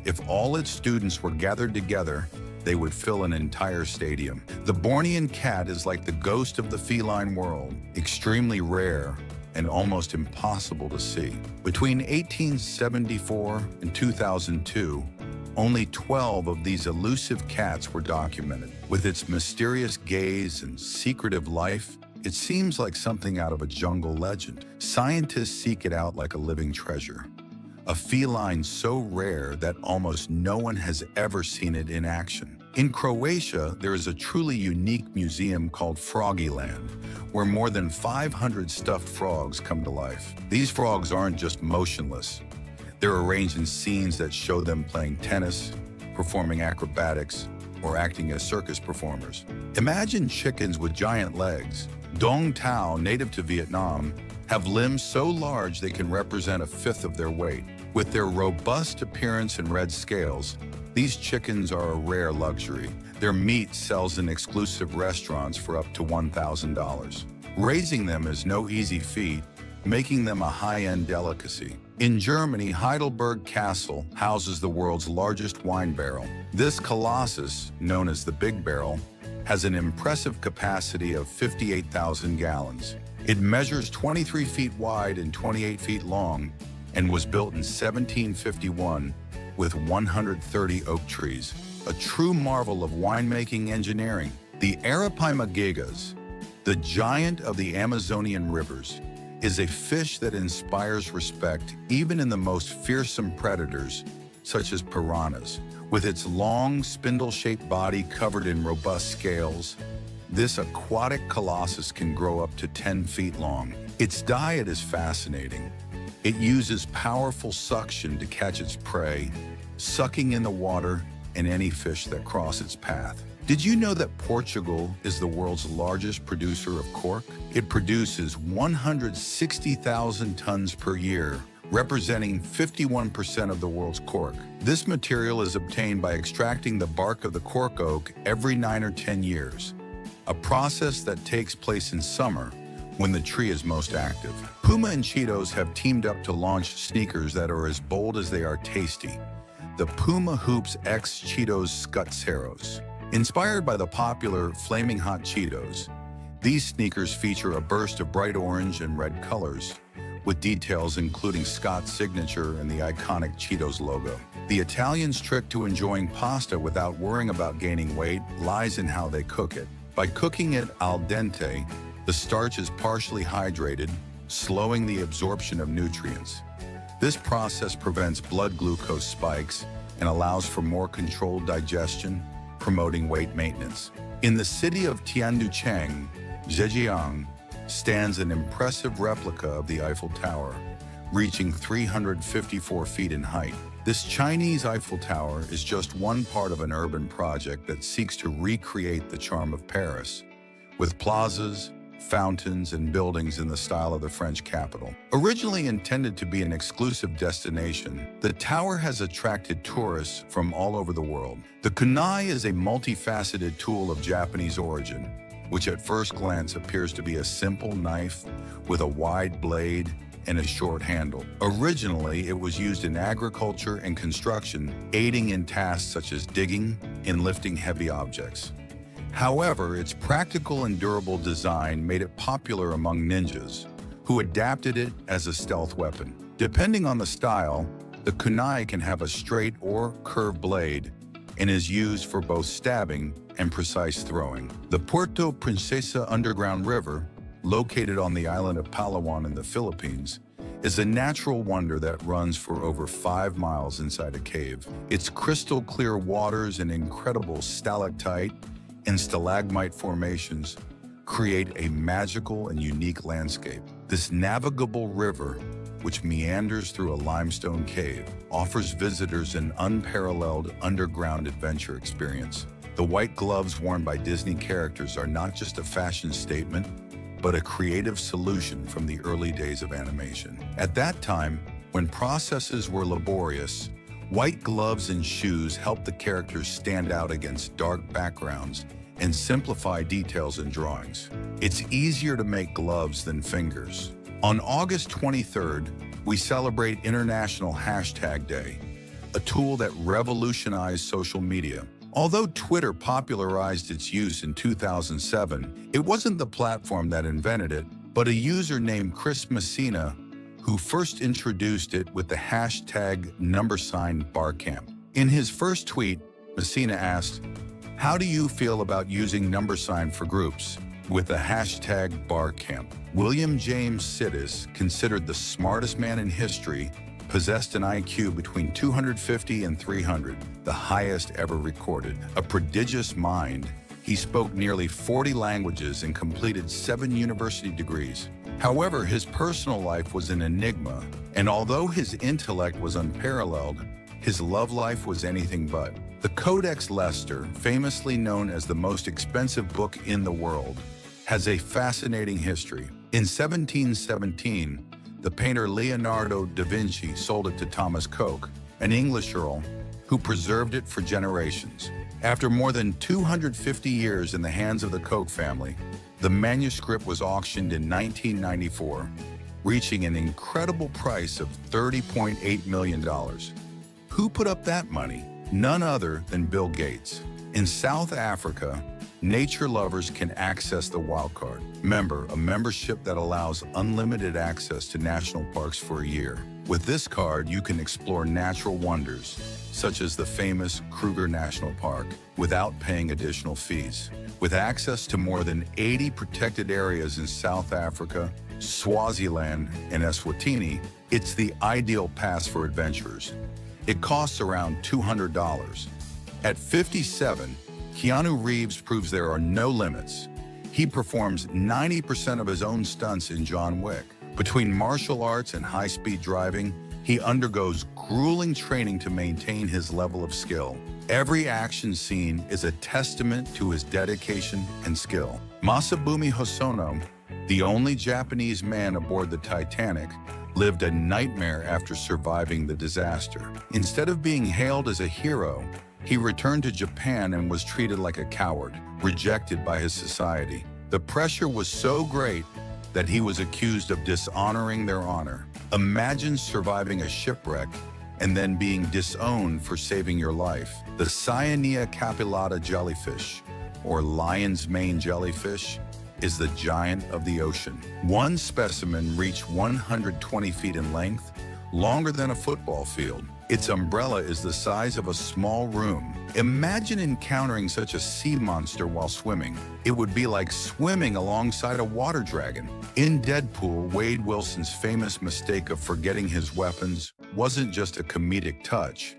If all its students were gathered together, they would fill an entire stadium. The Bornean cat is like the ghost of the feline world, extremely rare and almost impossible to see. Between 1874 and 2002, only 12 of these elusive cats were documented. With its mysterious gaze and secretive life, it seems like something out of a jungle legend. Scientists seek it out like a living treasure, a feline so rare that almost no one has ever seen it in action. In Croatia, there is a truly unique museum called Froggyland, where more than 500 stuffed frogs come to life. These frogs aren't just motionless. They're arranged in scenes that show them playing tennis, performing acrobatics, or acting as circus performers. Imagine chickens with giant legs. Dong Tao, native to Vietnam, have limbs so large they can represent a fifth of their weight. With their robust appearance and red scales, these chickens are a rare luxury. Their meat sells in exclusive restaurants for up to $1,000. Raising them is no easy feat, making them a high-end delicacy. In Germany, Heidelberg Castle houses the world's largest wine barrel. This colossus, known as the Big Barrel, has an impressive capacity of 58,000 gallons. It measures 23 feet wide and 28 feet long and was built in 1751 with 130 oak trees, a true marvel of winemaking engineering. The Arapaima gigas, the giant of the Amazonian rivers, is a fish that inspires respect even in the most fearsome predators, such as piranhas. With its long, spindle-shaped body covered in robust scales, this aquatic colossus can grow up to 10 feet long. Its diet is fascinating. It uses powerful suction to catch its prey, sucking in the water and any fish that cross its path. Did you know that Portugal is the world's largest producer of cork? It produces 160,000 tons per year, representing 51% of the world's cork. This material is obtained by extracting the bark of the cork oak every 9 or 10 years, a process that takes place in summer when the tree is most active. Puma and Cheetos have teamed up to launch sneakers that are as bold as they are tasty. The Puma Hoops X Cheetos Scutceros. Inspired by the popular Flaming Hot Cheetos, these sneakers feature a burst of bright orange and red colors, with details including Scott's signature and the iconic Cheetos logo. The Italians' trick to enjoying pasta without worrying about gaining weight lies in how they cook it. By cooking it al dente, the starch is partially hydrated, slowing the absorption of nutrients. This process prevents blood glucose spikes and allows for more controlled digestion, promoting weight maintenance. In the city of Tianducheng, Zhejiang, stands an impressive replica of the Eiffel Tower, reaching 354 feet in height. This Chinese Eiffel Tower is just one part of an urban project that seeks to recreate the charm of Paris, with plazas, fountains, and buildings in the style of the French capital. Originally intended to be an exclusive destination, the tower has attracted tourists from all over the world. The kunai is a multifaceted tool of Japanese origin, which at first glance appears to be a simple knife with a wide blade and a short handle. Originally, it was used in agriculture and construction, aiding in tasks such as digging and lifting heavy objects. However, its practical and durable design made it popular among ninjas, who adapted it as a stealth weapon. Depending on the style, the kunai can have a straight or curved blade and is used for both stabbing and precise throwing. The Puerto Princesa Underground River, located on the island of Palawan in the Philippines, is a natural wonder that runs for over 5 miles inside a cave. Its crystal clear waters and incredible stalactite and stalagmite formations create a magical and unique landscape. This navigable river, which meanders through a limestone cave, offers visitors an unparalleled underground adventure experience. The white gloves worn by Disney characters are not just a fashion statement, but a creative solution from the early days of animation. At that time, when processes were laborious, white gloves and shoes helped the characters stand out against dark backgrounds and simplify details in drawings. It's easier to make gloves than fingers. On August 23rd, we celebrate International Hashtag Day, a tool that revolutionized social media. Although Twitter popularized its use in 2007, it wasn't the platform that invented it, but a user named Chris Messina who first introduced it with the hashtag #Barcamp. In his first tweet, Messina asked, "How do you feel about using # for groups with the hashtag Barcamp?" William James Sidis, considered the smartest man in history, possessed an IQ between 250 and 300, the highest ever recorded. A prodigious mind, he spoke nearly 40 languages and completed 7 university degrees. However, his personal life was an enigma, and although his intellect was unparalleled, his love life was anything but. The Codex Leicester, famously known as the most expensive book in the world, has a fascinating history. In 1717, the painter Leonardo da Vinci sold it to Thomas Coke, an English earl, who preserved it for generations. After more than 250 years in the hands of the Coke family, the manuscript was auctioned in 1994, reaching an incredible price of $30.8 million. Who put up that money? None other than Bill Gates. In South Africa, nature lovers can access the Wildcard a membership that allows unlimited access to national parks for a year. With this card, you can explore natural wonders, such as the famous Kruger National Park, without paying additional fees. With access to more than 80 protected areas in South Africa, Swaziland, and Eswatini, it's the ideal pass for adventurers. It costs around $200. At 57, Keanu Reeves proves there are no limits. He performs 90% of his own stunts in John Wick. Between martial arts and high-speed driving, he undergoes grueling training to maintain his level of skill. Every action scene is a testament to his dedication and skill. Masabumi Hosono, the only Japanese man aboard the Titanic, lived a nightmare after surviving the disaster. Instead of being hailed as a hero, he returned to Japan and was treated like a coward, rejected by his society. The pressure was so great that he was accused of dishonoring their honor. Imagine surviving a shipwreck and then being disowned for saving your life. The Cyanea capillata jellyfish, or lion's mane jellyfish, is the giant of the ocean. One specimen reached 120 feet in length, longer than a football field. Its umbrella is the size of a small room. Imagine encountering such a sea monster while swimming. It would be like swimming alongside a water dragon. In Deadpool, Wade Wilson's famous mistake of forgetting his weapons wasn't just a comedic touch,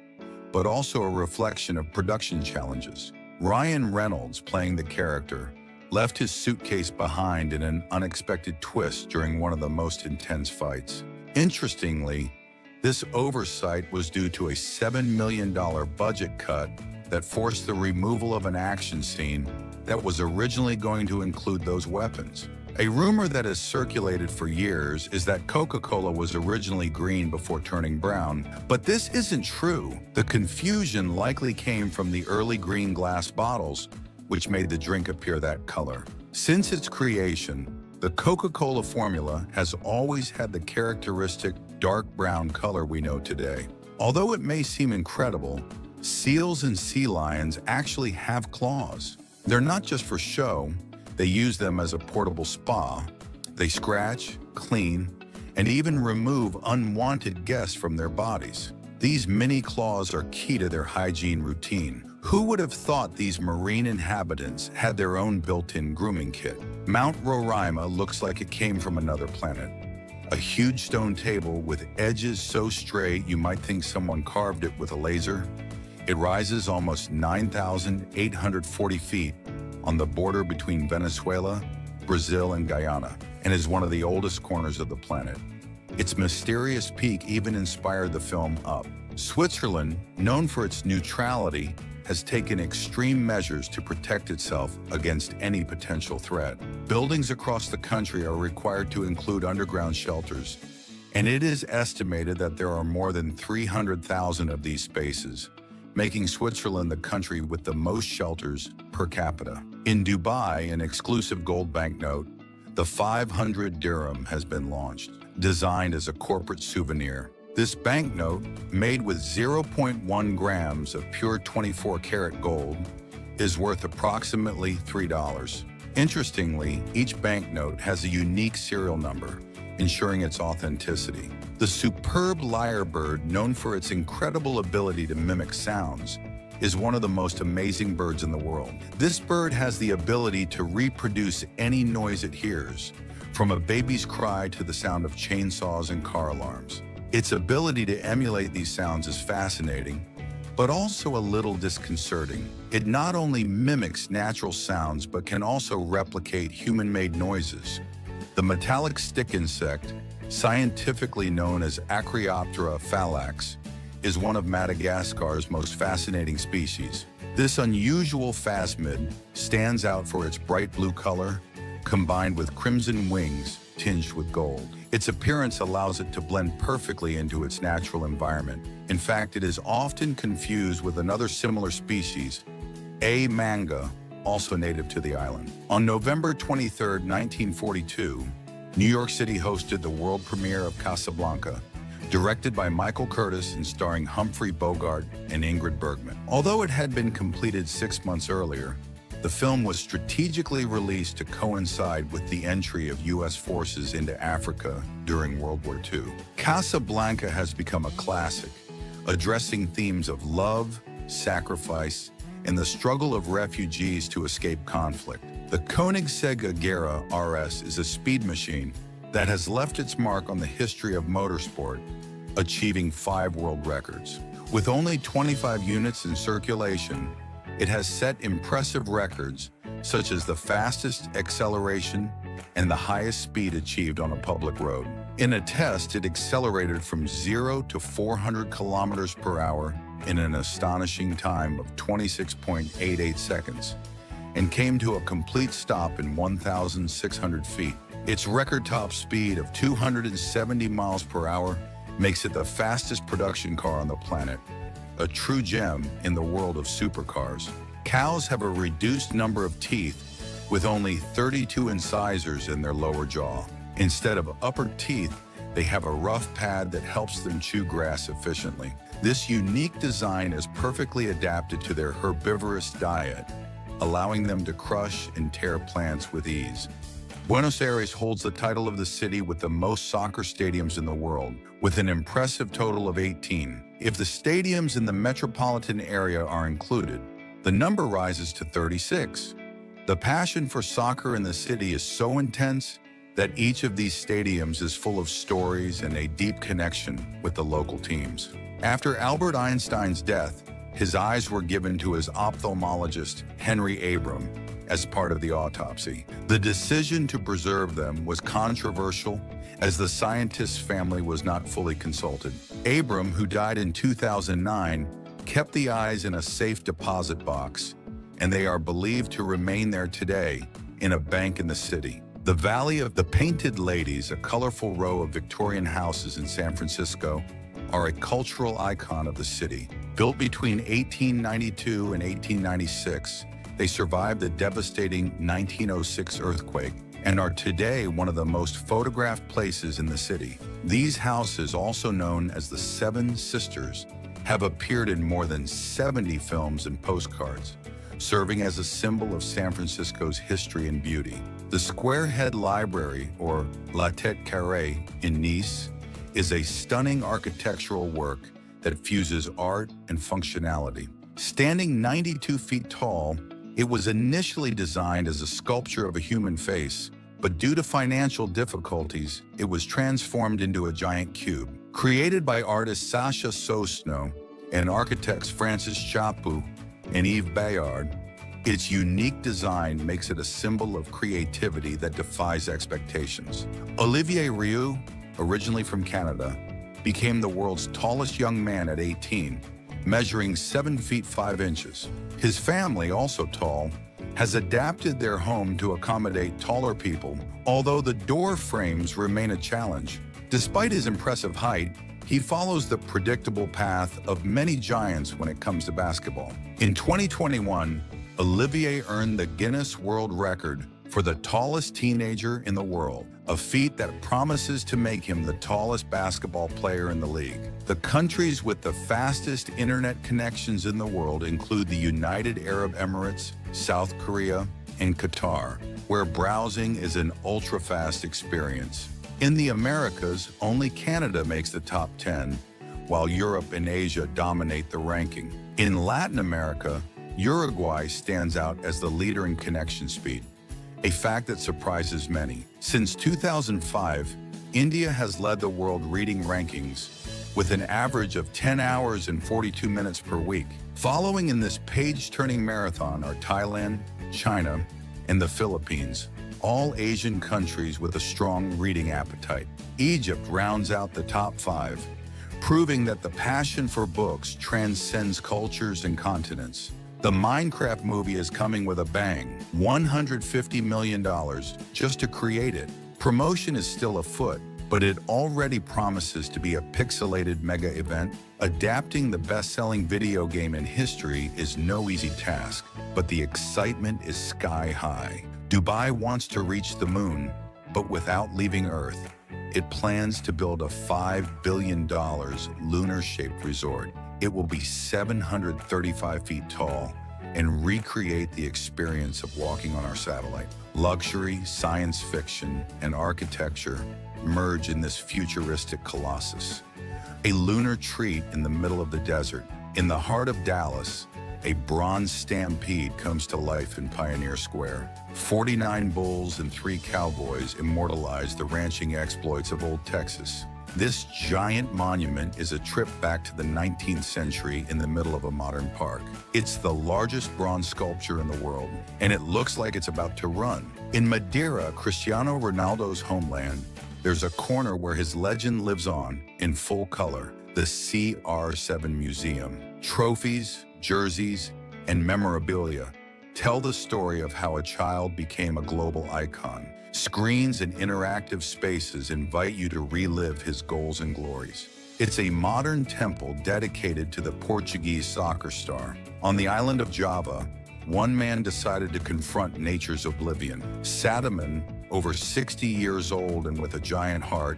but also a reflection of production challenges. Ryan Reynolds, playing the character, left his suitcase behind in an unexpected twist during one of the most intense fights. Interestingly, this oversight was due to a $7 million budget cut that forced the removal of an action scene that was originally going to include those weapons. A rumor that has circulated for years is that Coca-Cola was originally green before turning brown, but this isn't true. The confusion likely came from the early green glass bottles, which made the drink appear that color. Since its creation, the Coca-Cola formula has always had the characteristic dark brown color we know today. Although it may seem incredible, seals and sea lions actually have claws. They're not just for show, they use them as a portable spa. They scratch, clean, and even remove unwanted guests from their bodies. These mini claws are key to their hygiene routine. Who would have thought these marine inhabitants had their own built-in grooming kit? Mount Roraima looks like it came from another planet. A huge stone table with edges so straight you might think someone carved it with a laser. It rises almost 9,840 feet on the border between Venezuela, Brazil, and Guyana, and is one of the oldest corners of the planet. Its mysterious peak even inspired the film Up. Switzerland, known for its neutrality, has taken extreme measures to protect itself against any potential threat. Buildings across the country are required to include underground shelters, and it is estimated that there are more than 300,000 of these spaces, making Switzerland the country with the most shelters per capita. In Dubai, an exclusive gold banknote, the 500 dirham has been launched, designed as a corporate souvenir. This banknote, made with 0.1 grams of pure 24-karat gold, is worth approximately $3. Interestingly, each banknote has a unique serial number, ensuring its authenticity. The superb lyrebird, known for its incredible ability to mimic sounds, is one of the most amazing birds in the world. This bird has the ability to reproduce any noise it hears, from a baby's cry to the sound of chainsaws and car alarms. Its ability to emulate these sounds is fascinating, but also a little disconcerting. It not only mimics natural sounds, but can also replicate human-made noises. The metallic stick insect, scientifically known as Acreoptera phallax, is one of Madagascar's most fascinating species. This unusual phasmid stands out for its bright blue color, combined with crimson wings tinged with gold. Its appearance allows it to blend perfectly into its natural environment. In fact, it is often confused with another similar species, A. manga, also native to the island. On November 23, 1942, New York City hosted the world premiere of Casablanca, directed by Michael Curtis and starring Humphrey Bogart and Ingrid Bergman. Although it had been completed 6 months earlier, the film was strategically released to coincide with the entry of U.S. forces into Africa during World War II. Casablanca has become a classic, addressing themes of love, sacrifice, and the struggle of refugees to escape conflict. The Koenigsegg Agera RS is a speed machine that has left its mark on the history of motorsport, achieving 5 world records. With only 25 units in circulation, it has set impressive records, such as the fastest acceleration and the highest speed achieved on a public road. In a test, it accelerated from 0 to 400 kilometers per hour in an astonishing time of 26.88 seconds, and came to a complete stop in 1,600 feet. Its record top speed of 270 miles per hour makes it the fastest production car on the planet, a true gem in the world of supercars. Cows have a reduced number of teeth, with only 32 incisors in their lower jaw. Instead of upper teeth, they have a rough pad that helps them chew grass efficiently. This unique design is perfectly adapted to their herbivorous diet, allowing them to crush and tear plants with ease. Buenos Aires holds the title of the city with the most soccer stadiums in the world, with an impressive total of 18. If the stadiums in the metropolitan area are included, the number rises to 36. The passion for soccer in the city is so intense that each of these stadiums is full of stories and a deep connection with the local teams. After Albert Einstein's death, his eyes were given to his ophthalmologist, Henry Abram, as part of the autopsy. The decision to preserve them was controversial, as the scientist's family was not fully consulted. Abram, who died in 2009, kept the eyes in a safe deposit box, and they are believed to remain there today in a bank in the city. The Valley of the Painted Ladies, a colorful row of Victorian houses in San Francisco, are a cultural icon of the city. Built between 1892 and 1896, they survived the devastating 1906 earthquake and are today one of the most photographed places in the city. These houses, also known as the Seven Sisters, have appeared in more than 70 films and postcards, serving as a symbol of San Francisco's history and beauty. The Squarehead Library, or La Tête Carrée in Nice, is a stunning architectural work that fuses art and functionality. Standing 92 feet tall, it was initially designed as a sculpture of a human face, but due to financial difficulties, it was transformed into a giant cube. Created by artist Sasha Sosno and architects Francis Chapu and Yves Bayard, its unique design makes it a symbol of creativity that defies expectations. Olivier Rioux, originally from Canada, became the world's tallest young man at 18, measuring 7 feet 5 inches. His family, also tall, has adapted their home to accommodate taller people, although the door frames remain a challenge. Despite his impressive height, he follows the predictable path of many giants when it comes to basketball. In 2021, Olivier earned the Guinness World Record for the tallest teenager in the world, a feat that promises to make him the tallest basketball player in the league. The countries with the fastest internet connections in the world include the United Arab Emirates, South Korea, and Qatar, where browsing is an ultra-fast experience. In the Americas, only Canada makes the top 10, while Europe and Asia dominate the ranking. In Latin America, Uruguay stands out as the leader in connection speed, a fact that surprises many. Since 2005, India has led the world reading rankings with an average of 10 hours and 42 minutes per week. Following in this page-turning marathon are Thailand, China, and the Philippines, all Asian countries with a strong reading appetite. Egypt rounds out the top 5, proving that the passion for books transcends cultures and continents. The Minecraft movie is coming with a bang, $150 million just to create it. Promotion is still afoot, but it already promises to be a pixelated mega event. Adapting the best-selling video game in history is no easy task, but the excitement is sky high. Dubai wants to reach the moon, but without leaving Earth. It plans to build a $5 billion lunar-shaped resort. It will be 735 feet tall and recreate the experience of walking on our satellite. Luxury, science fiction, and architecture merge in this futuristic colossus. A lunar treat in the middle of the desert. In the heart of Dallas, a bronze stampede comes to life in Pioneer Square. 49 bulls and 3 cowboys immortalize the ranching exploits of old Texas. This giant monument is a trip back to the 19th century in the middle of a modern park. It's the largest bronze sculpture in the world, and it looks like it's about to run. In Madeira, Cristiano Ronaldo's homeland, there's a corner where his legend lives on in full color, the CR7 Museum. Trophies, jerseys, and memorabilia tell the story of how a child became a global icon. Screens and interactive spaces invite you to relive his goals and glories. It's a modern temple dedicated to the Portuguese soccer star. On the island of Java, one man decided to confront nature's oblivion. Sadaman, over 60 years old and with a giant heart,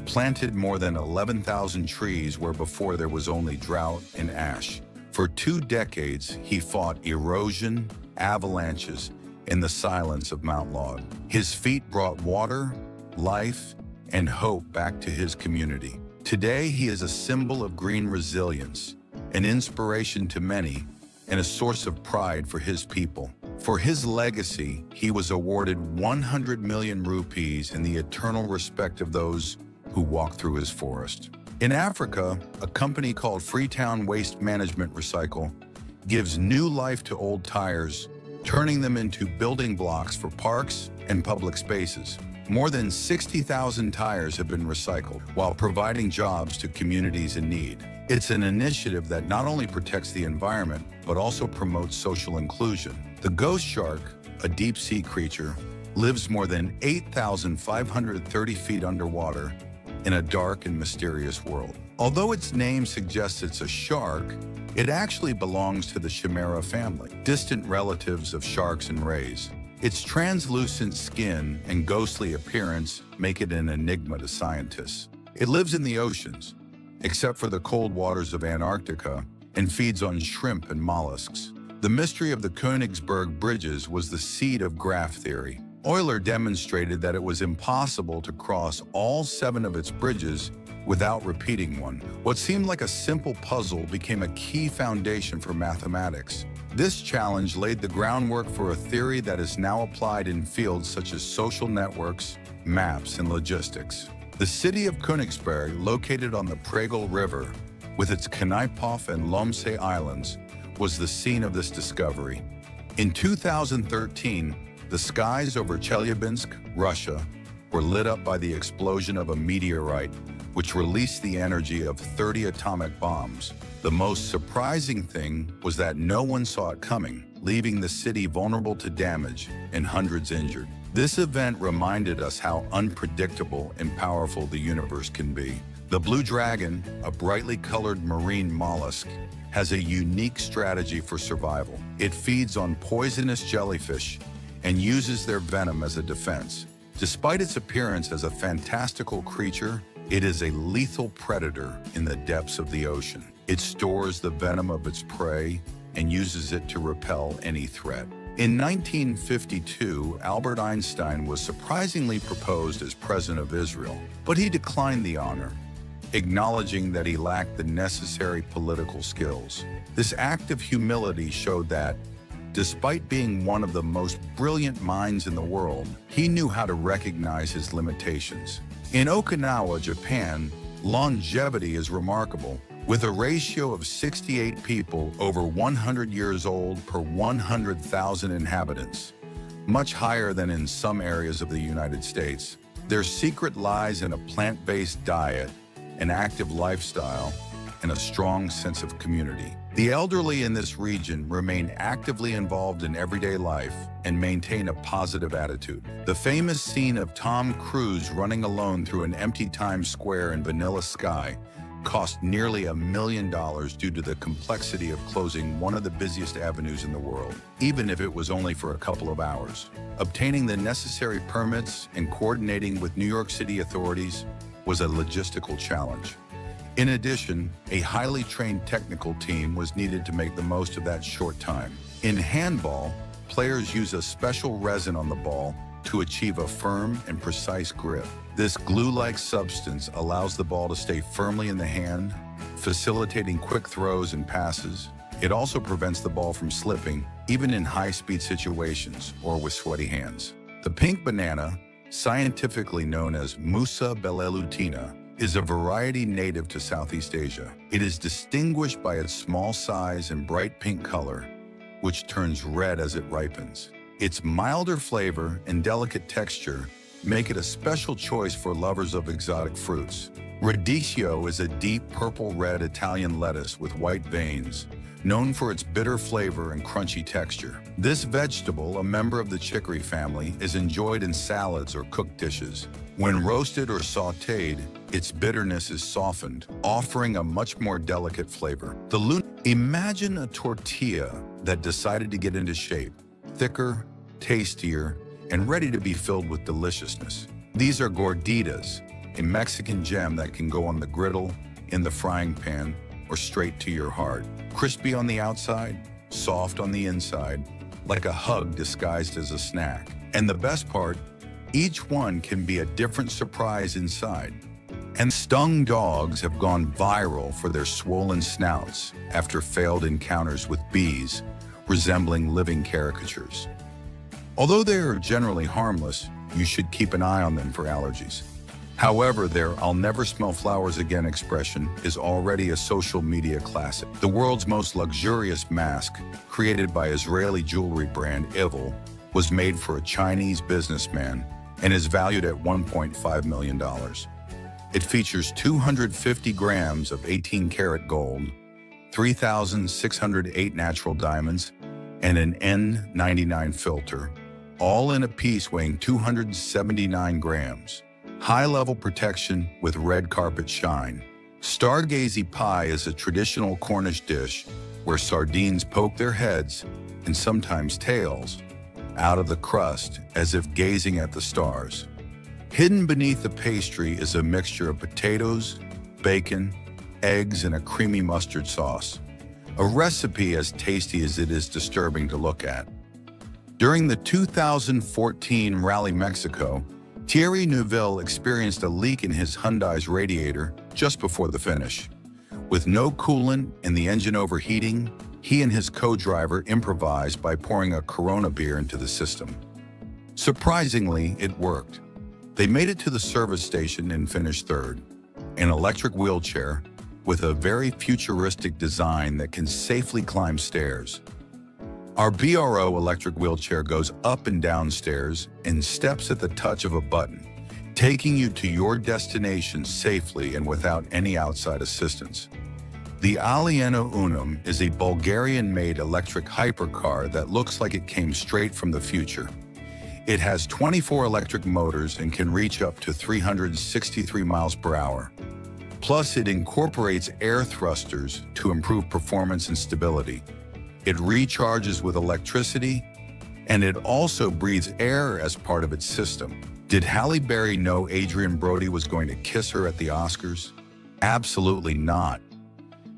planted more than 11,000 trees where before there was only drought and ash. For 2 decades, he fought erosion, avalanches, in the silence of Mount Lod. His feet brought water, life, and hope back to his community. Today, he is a symbol of green resilience, an inspiration to many, and a source of pride for his people. For his legacy, he was awarded 100 million rupees in the eternal respect of those who walk through his forest. In Africa, a company called Freetown Waste Management Recycle gives new life to old tires, turning them into building blocks for parks and public spaces. More than 60,000 tires have been recycled, while providing jobs to communities in need. It's an initiative that not only protects the environment, but also promotes social inclusion. The ghost shark, a deep-sea creature, lives more than 8,530 feet underwater in a dark and mysterious world. Although its name suggests it's a shark, it actually belongs to the Chimera family, distant relatives of sharks and rays. Its translucent skin and ghostly appearance make it an enigma to scientists. It lives in the oceans, except for the cold waters of Antarctica, and feeds on shrimp and mollusks. The mystery of the Königsberg bridges was the seed of graph theory. Euler demonstrated that it was impossible to cross all 7 of its bridges without repeating one. What seemed like a simple puzzle became a key foundation for mathematics. This challenge laid the groundwork for a theory that is now applied in fields such as social networks, maps, and logistics. The city of Königsberg, located on the Pregel River, with its Knipoff and Lomce Islands, was the scene of this discovery. In 2013, the skies over Chelyabinsk, Russia, were lit up by the explosion of a meteorite, which released the energy of 30 atomic bombs. The most surprising thing was that no one saw it coming, leaving the city vulnerable to damage and hundreds injured. This event reminded us how unpredictable and powerful the universe can be. The blue dragon, a brightly colored marine mollusk, has a unique strategy for survival. It feeds on poisonous jellyfish and uses their venom as a defense. Despite its appearance as a fantastical creature, it is a lethal predator in the depths of the ocean. It stores the venom of its prey and uses it to repel any threat. In 1952, Albert Einstein was surprisingly proposed as President of Israel, but he declined the honor, acknowledging that he lacked the necessary political skills. This act of humility showed that, despite being one of the most brilliant minds in the world, he knew how to recognize his limitations. In Okinawa, Japan, longevity is remarkable, with a ratio of 68 people over 100 years old per 100,000 inhabitants, much higher than in some areas of the United States. Their secret lies in a plant-based diet, an active lifestyle, and a strong sense of community. The elderly in this region remain actively involved in everyday life and maintain a positive attitude. The famous scene of Tom Cruise running alone through an empty Times Square in Vanilla Sky cost nearly $1 million due to the complexity of closing one of the busiest avenues in the world, even if it was only for a couple of hours. Obtaining the necessary permits and coordinating with New York City authorities was a logistical challenge. In addition, a highly trained technical team was needed to make the most of that short time. In handball, players use a special resin on the ball to achieve a firm and precise grip. This glue-like substance allows the ball to stay firmly in the hand, facilitating quick throws and passes. It also prevents the ball from slipping, even in high-speed situations or with sweaty hands. The pink banana, scientifically known as Musa belelutina, is a variety native to Southeast Asia. It is distinguished by its small size and bright pink color, which turns red as it ripens. Its milder flavor and delicate texture make it a special choice for lovers of exotic fruits. Radicchio is a deep purple-red Italian lettuce with white veins, known for its bitter flavor and crunchy texture. This vegetable, a member of the chicory family, is enjoyed in salads or cooked dishes. When roasted or sautéed, its bitterness is softened, offering a much more delicate flavor. Imagine a tortilla that decided to get into shape, thicker, tastier, and ready to be filled with deliciousness. These are gorditas, a Mexican gem that can go on the griddle, in the frying pan, or straight to your heart. Crispy on the outside, soft on the inside, like a hug disguised as a snack. And the best part, each one can be a different surprise inside. And stung dogs have gone viral for their swollen snouts after failed encounters with bees, resembling living caricatures. Although they are generally harmless, you should keep an eye on them for allergies. However, their "I'll never smell flowers again" expression is already a social media classic. The world's most luxurious mask, created by Israeli jewelry brand Ivel, was made for a Chinese businessman and is valued at $1.5 million. It features 250 grams of 18-karat gold, 3,608 natural diamonds, and an N99 filter, all in a piece weighing 279 grams. High-level protection with red carpet shine. Stargazy pie is a traditional Cornish dish where sardines poke their heads, and sometimes tails, out of the crust as if gazing at the stars. Hidden beneath the pastry is a mixture of potatoes, bacon, eggs, and a creamy mustard sauce. a recipe as tasty as it is disturbing to look at. During the 2014 Rally Mexico, Thierry Neuville experienced a leak in his Hyundai's radiator just before the finish. With no coolant and the engine overheating, he and his co-driver improvised by pouring a Corona beer into the system. Surprisingly, it worked. They made it to the service station and finished third. An electric wheelchair with a very futuristic design that can safely climb stairs. Our BRO electric wheelchair goes up and down stairs and steps at the touch of a button, taking you to your destination safely and without any outside assistance. The Alieno Unum is a Bulgarian-made electric hypercar that looks like it came straight from the future. It has 24 electric motors and can reach up to 363 miles per hour. Plus, it incorporates air thrusters to improve performance and stability. It recharges with electricity, and it also breathes air as part of its system. Did Halle Berry know Adrien Brody was going to kiss her at the Oscars? Absolutely not.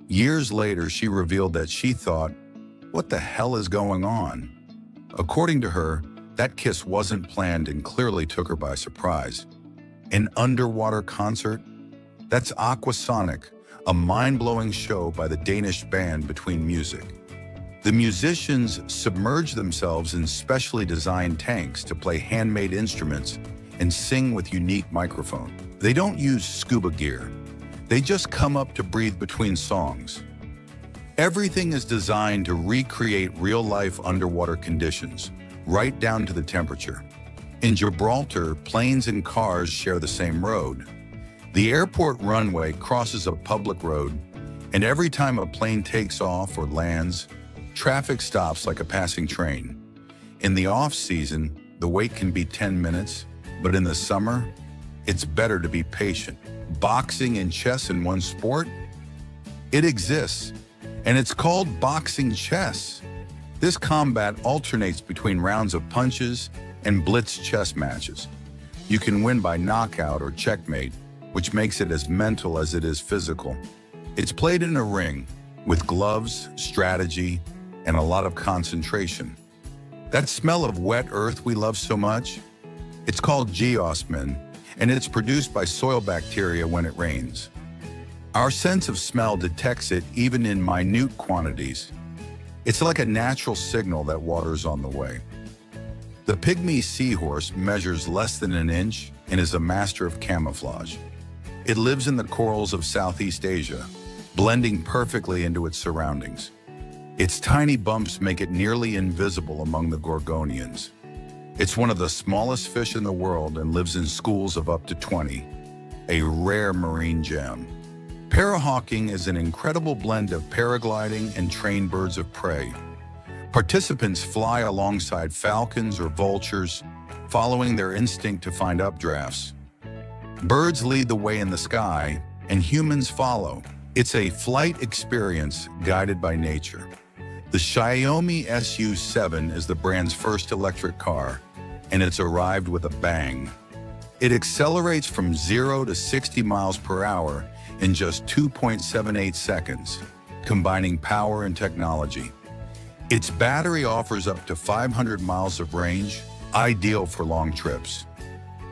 Years later, she revealed that she thought, "What the hell is going on?" According to her, that kiss wasn't planned and clearly took her by surprise. An underwater concert? That's Aquasonic, a mind-blowing show by the Danish band Between Music. The musicians submerge themselves in specially designed tanks to play handmade instruments and sing with unique microphone. They don't use scuba gear. They just come up to breathe between songs. Everything is designed to recreate real-life underwater conditions, right down to the temperature. In Gibraltar, planes and cars share the same road. The airport runway crosses a public road, and every time a plane takes off or lands, traffic stops like a passing train. In the off-season, the wait can be 10 minutes, but in the summer, it's better to be patient. Boxing and chess in one sport? It exists, and it's called boxing chess. This combat alternates between rounds of punches and blitz chess matches. You can win by knockout or checkmate, which makes it as mental as it is physical. It's played in a ring, with gloves, strategy, and a lot of concentration. That smell of wet earth we love so much? It's called geosmin, and it's produced by soil bacteria when it rains. Our sense of smell detects it even in minute quantities. It's like a natural signal that water's on the way. The pygmy seahorse measures less than an inch and is a master of camouflage. It lives in the corals of Southeast Asia, blending perfectly into its surroundings. Its tiny bumps make it nearly invisible among the gorgonians. It's one of the smallest fish in the world and lives in schools of up to 20, a rare marine gem. Parahawking is an incredible blend of paragliding and trained birds of prey. Participants fly alongside falcons or vultures, following their instinct to find updrafts. Birds lead the way in the sky, and humans follow. It's a flight experience guided by nature. The Xiaomi SU7 is the brand's first electric car, and it's arrived with a bang. It accelerates from 0 to 60 miles per hour in just 2.78 seconds, combining power and technology. Its battery offers up to 500 miles of range, ideal for long trips.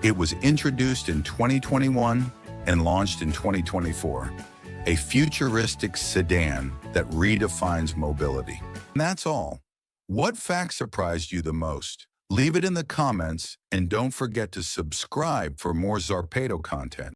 It was introduced in 2021 and launched in 2024, a futuristic sedan that redefines mobility. And that's all. What fact surprised you the most? Leave it in the comments, and don't forget to subscribe for more Zarpado content.